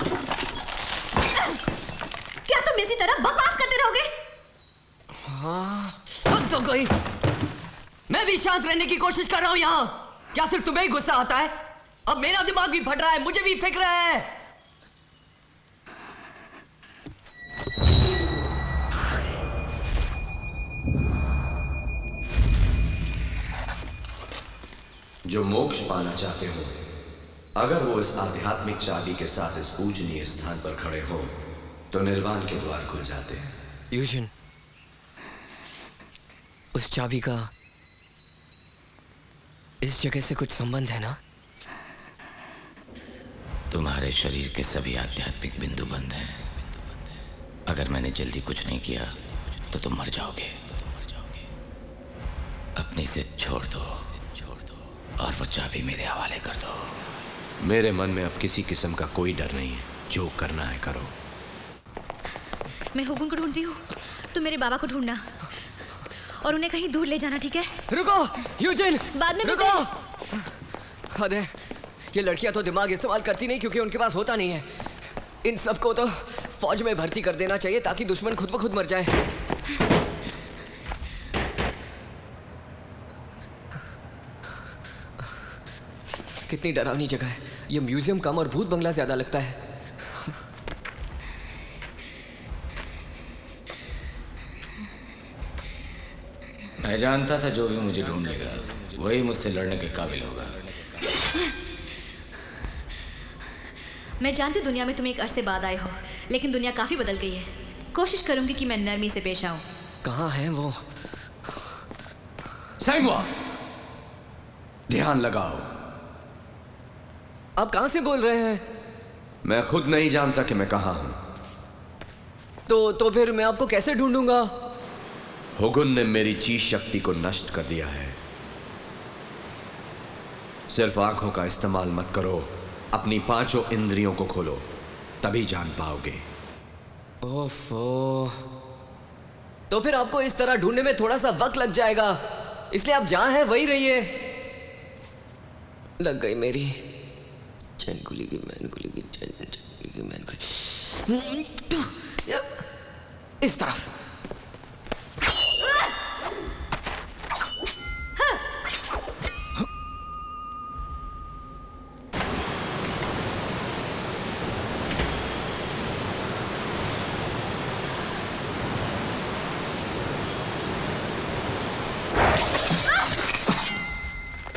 क्या तुम इसी तरह बकवास करते रहोगे? हाँ, तो गई। मैं भी शांत रहने की कोशिश कर रहा हूँ यहाँ। क्या सिर्फ तुम्हें ही गुस्सा आता है? अब मेरा दिमाग भी फट रहा है, मुझे भी फिक्र है। जो मोक्ष पाना चाहते हो, अगर वो इस आध्यात्मिक चाबी के साथ इस पूजनीय स्थान पर खड़े हो तो निर्वाण के द्वार खुल जाते हैं। यूशिन, उस चाबी का इस जगह से कुछ संबंध है ना? तुम्हारे शरीर के सभी आध्यात्मिक बिंदु बंद हैं। अगर मैंने जल्दी कुछ नहीं किया तो तुम मर जाओगे। अपनी जिद छोड़ दो और वो चाबी मेरे हवाले कर दो। मेरे मन में अब किसी किस्म का कोई डर नहीं है। जो करना है करो। मैं हुगुन को ढूंढती हूँ, तुम मेरे बाबा को ढूंढना और उन्हें कहीं दूर ले जाना, ठीक है? रुको यूजिन, बाद में रुको। हद है, ये लड़कियां तो दिमाग इस्तेमाल करती नहीं क्योंकि उनके पास होता नहीं है। इन सबको तो फौज में भर्ती कर देना चाहिए ताकि दुश्मन खुद ब खुद मर जाए। कितनी डरावनी जगह है ये। म्यूजियम कम और भूत बंगला ज्यादा लगता है। मैं जानता था जो भी मुझे ढूंढेगा वही मुझसे लड़ने के काबिल होगा। मैं जानती दुनिया में तुम एक अरसे बाद आए हो, लेकिन दुनिया काफी बदल गई है। कोशिश करूंगी कि मैं नरमी से पेश आऊं। कहाँ है वो? सेंगवा, ध्यान लगाओ। आप कहाँ से बोल रहे हैं? मैं खुद नहीं जानता कि मैं कहाँ हूं। तो फिर मैं आपको कैसे ढूंढूंगा? हुगुन ने मेरी चीज शक्ति को नष्ट कर दिया है। सिर्फ आंखों का इस्तेमाल मत करो, अपनी पांचों इंद्रियों को खोलो, तभी जान पाओगे। ओफो, तो फिर आपको इस तरह ढूंढने में थोड़ा सा वक्त लग जाएगा, इसलिए आप जहां हैं वही रहिए। लग गई मेरी चैन गुली की मैन गुली की चैन की मैन गुली। इस तरफ।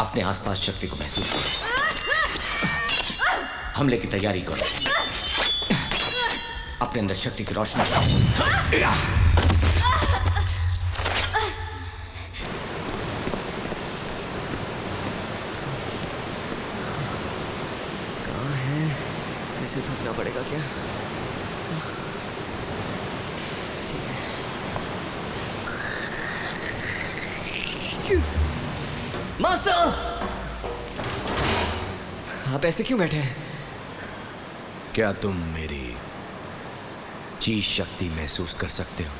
अपने आसपास शक्ति को महसूस करो, हमले की तैयारी करो, अपने अंदर शक्ति की रोशनी कहाँ है? ऐसे थकना पड़ेगा क्या? ठीक है। मास्टर, आप ऐसे क्यों बैठे हैं? क्या तुम मेरी चीज शक्ति महसूस कर सकते हो?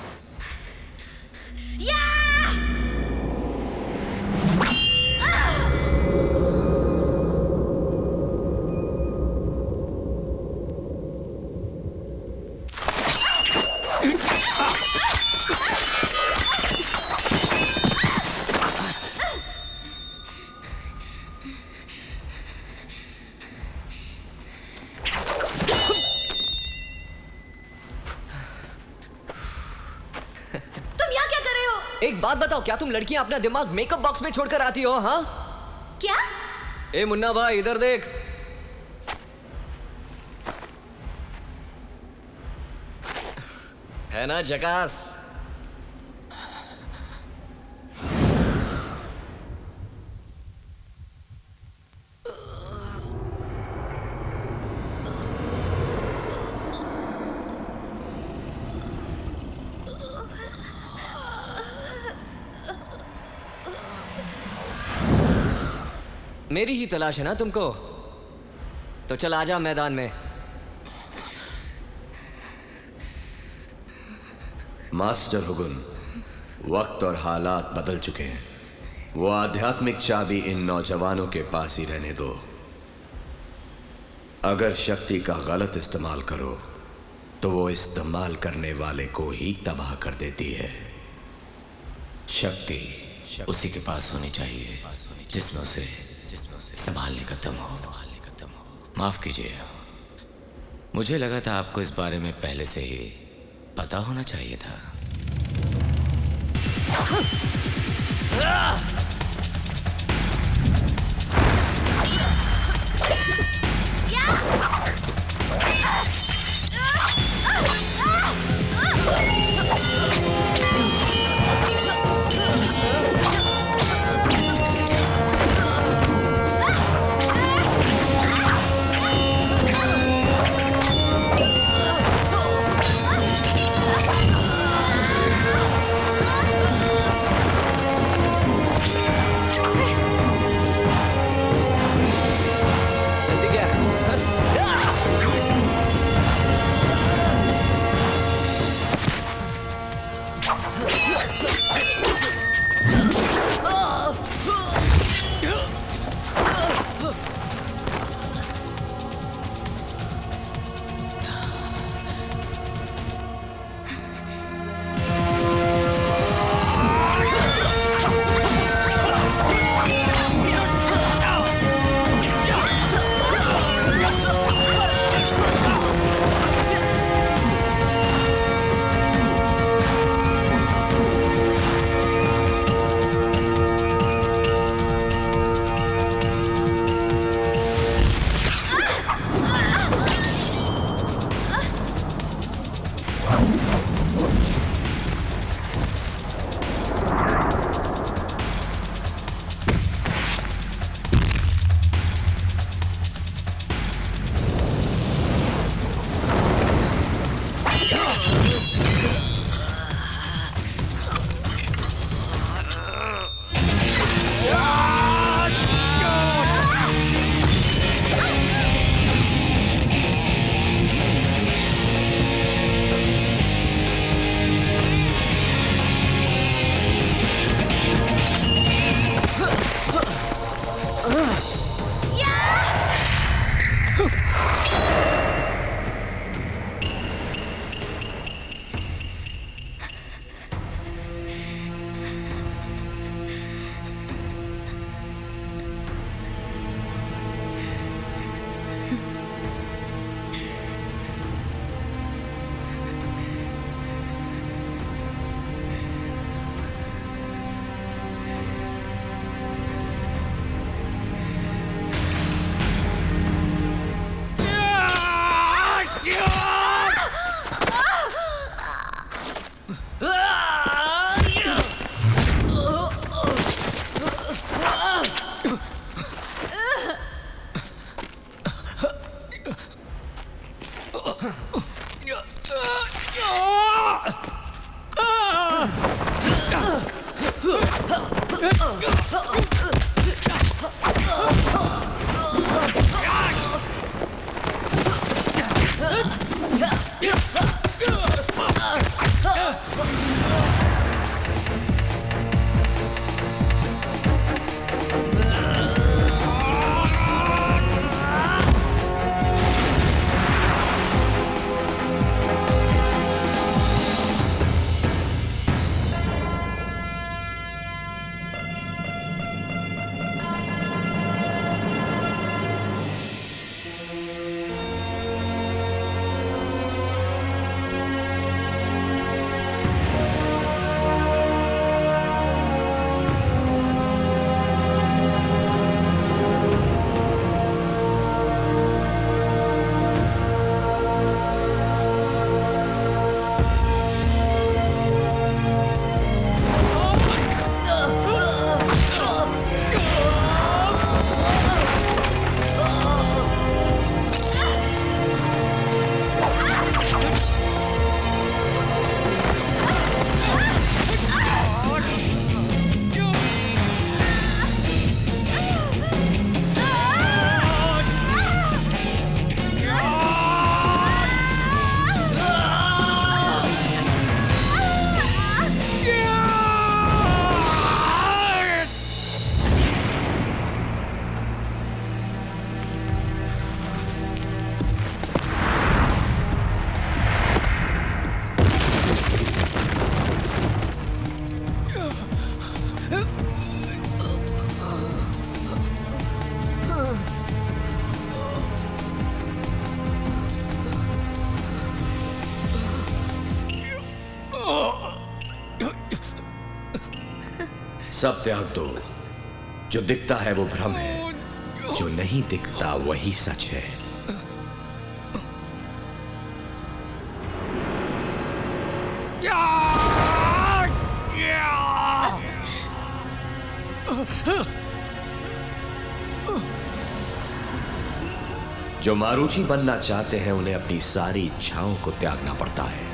एक बात बताओ, क्या तुम लड़कियां अपना दिमाग मेकअप बॉक्स में छोड़कर आती हो? हाँ क्या? ए मुन्ना भाई, इधर देख। है ना झकास? मेरी ही तलाश है ना तुमको? तो चल आजा मैदान में। मास्टर हुगुन, वक्त और हालात बदल चुके हैं। वो आध्यात्मिक चाबी इन नौजवानों के पास ही रहने दो। अगर शक्ति का गलत इस्तेमाल करो तो वो इस्तेमाल करने वाले को ही तबाह कर देती है। शक्ति उसी के पास होनी चाहिए जिसमें उसे संभालने का दम हो। माफ कीजिए, मुझे लगा था आपको इस बारे में पहले से ही पता होना चाहिए था। सब त्याग दो। जो दिखता है वो भ्रम है, जो नहीं दिखता वही सच है। जो मारूची बनना चाहते हैं उन्हें अपनी सारी इच्छाओं को त्यागना पड़ता है।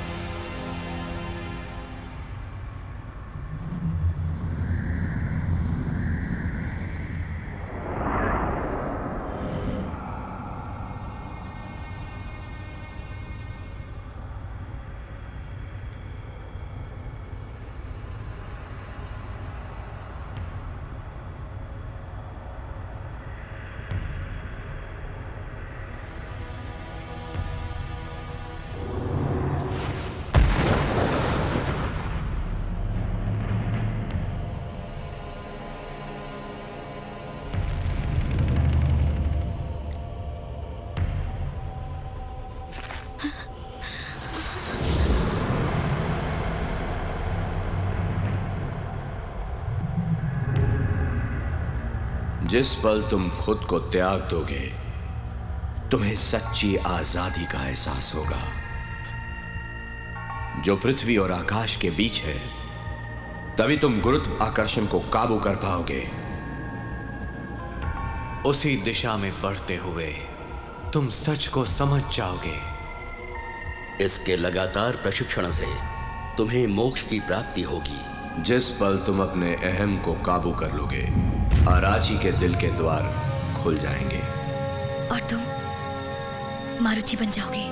जिस पल तुम खुद को त्याग दोगे, तुम्हें सच्ची आजादी का एहसास होगा। जो पृथ्वी और आकाश के बीच है, तभी तुम गुरुत्व आकर्षण को काबू कर पाओगे। उसी दिशा में बढ़ते हुए तुम सच को समझ जाओगे। इसके लगातार प्रशिक्षण से तुम्हें मोक्ष की प्राप्ति होगी। जिस पल तुम अपने अहम को काबू कर लोगे, आराची के दिल के द्वार खुल जाएंगे और तुम मारुचि बन जाओगे।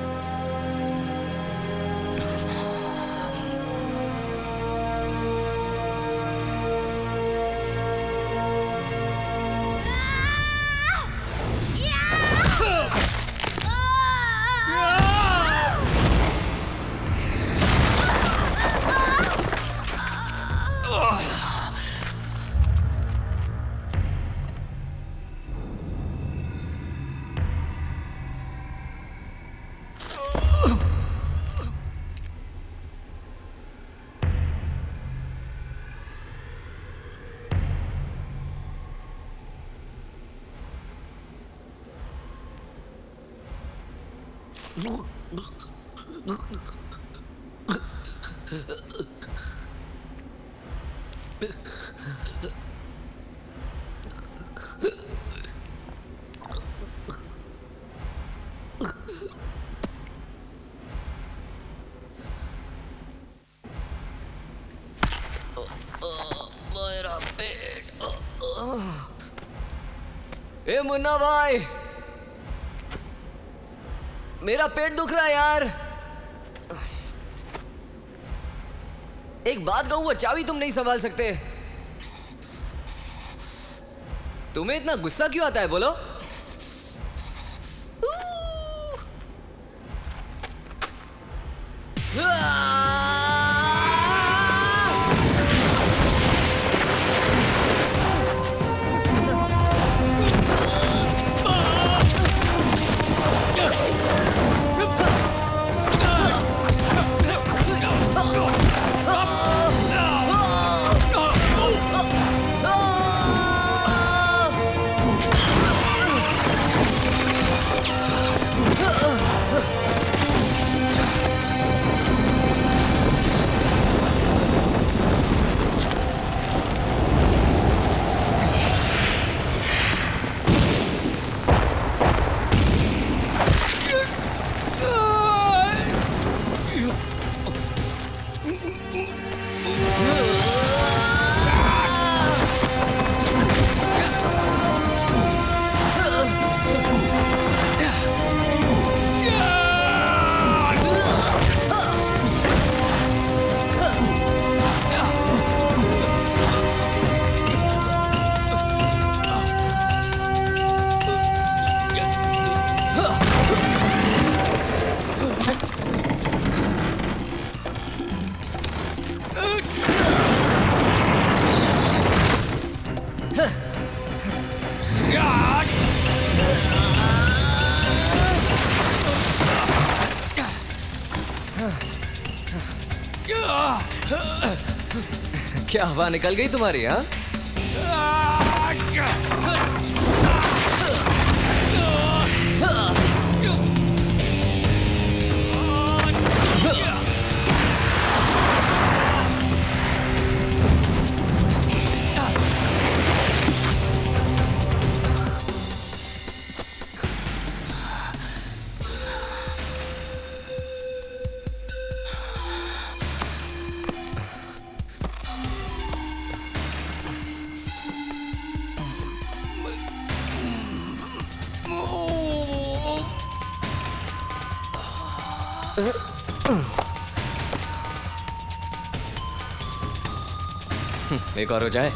मेरा पेट। ए मुन्ना भाई, मेरा पेट दुख रहा है यार। एक बात कहूं, वो चाबी तुम नहीं संभाल सकते। तुम्हें इतना गुस्सा क्यों आता है बोलो? क्या हवा निकल गई तुम्हारी? हाँ, एक और हो जाए।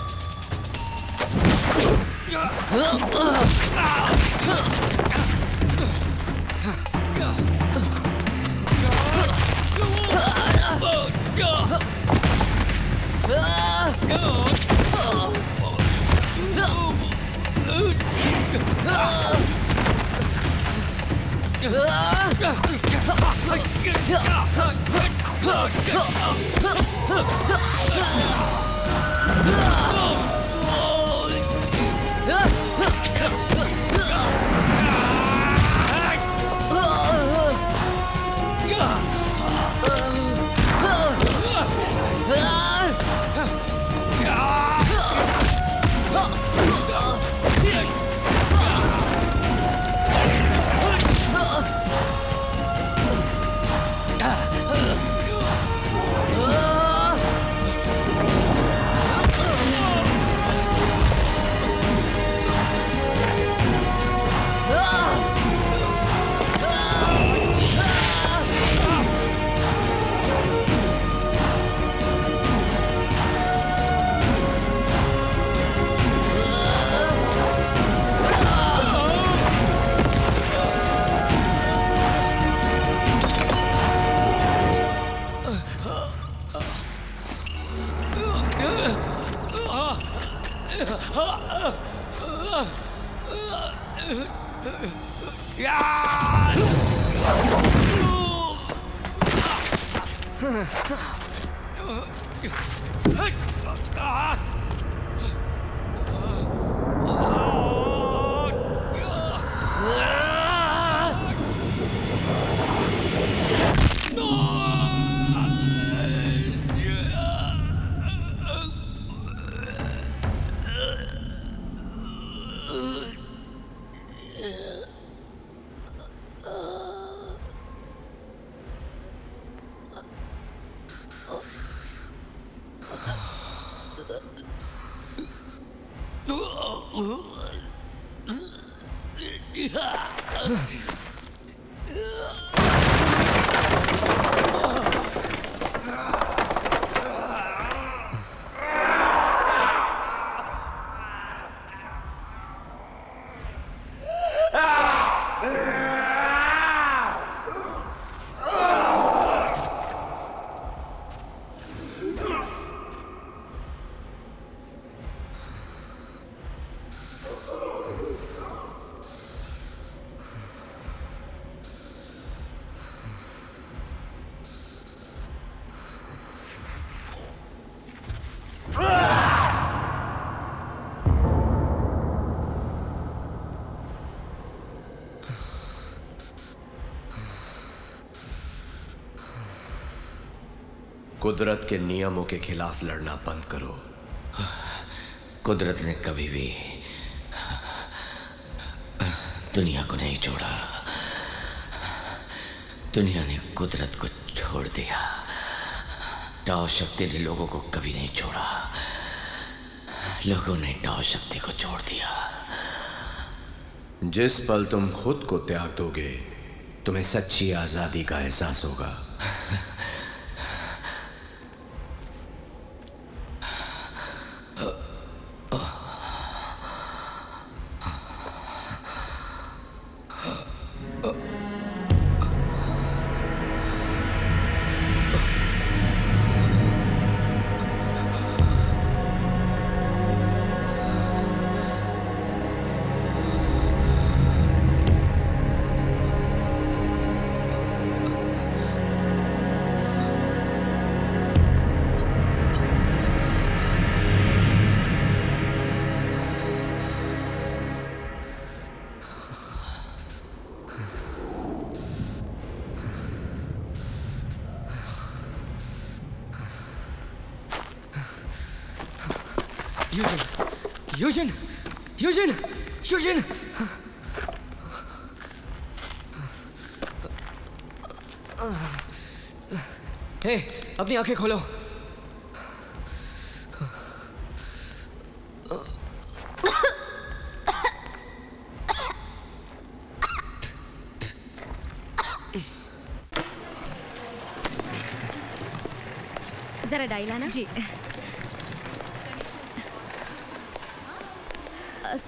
कुदरत के नियमों के खिलाफ लड़ना बंद करो। कुदरत ने कभी भी दुनिया को नहीं छोड़ा, दुनिया ने कुदरत को छोड़ दिया। टाओ शक्ति ने लोगों को कभी नहीं छोड़ा, लोगों ने टाओ शक्ति को छोड़ दिया। जिस पल तुम खुद को त्याग दोगे, तुम्हें सच्ची आजादी का एहसास होगा। यूजन, यूजन, यूजन। हे, अपनी आंखें खोलो। जरा डायल आना। जी।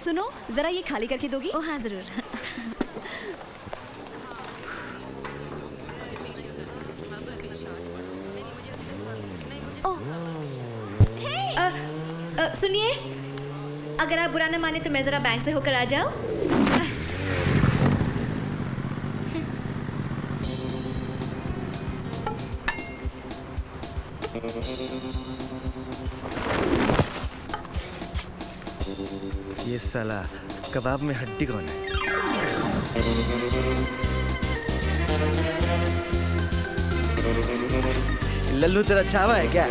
सुनो, जरा ये खाली करके दोगी? ओ हाँ जरूर। सुनिए, अगर आप बुरा न माने तो मैं जरा बैंक से होकर आ जाऊं? ये साला कबाब में हड्डी कौन है? लल्लू तेरा चावा है क्या?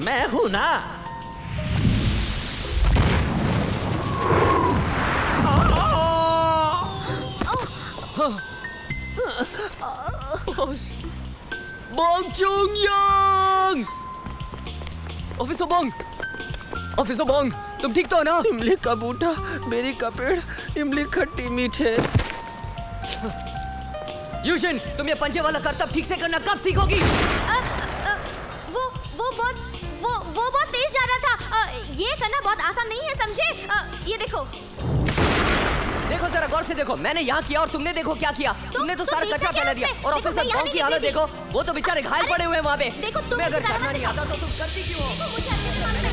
मैं हूं ना। Bong Chung Yang! Officer Bong! Officer Bong, तुम ठीक तो हो ना? इमली का बूटा, बेरी का पेड़, इमली खट्टी मीठे। यूशिन, तुम ये पंजे वाला करतब ठीक से करना कब सीखोगी? वो बहुत तेज जा रहा था। ये करना बहुत आसान नहीं है, समझे? ये देखो। देखो जरा गौर से देखो, मैंने यहाँ किया और तुमने देखो क्या किया। तुमने तो सारा कचरा फैला दिया। और ऑफिसर बॉन्ग की हालत देखो, वो तो बेचारे घायल पड़े हुए हैं वहाँ पे। देखो, तुम्हें अगर करना नहीं आता तो तुम करती क्यों हो? मुझे अच्छे से मालूम है।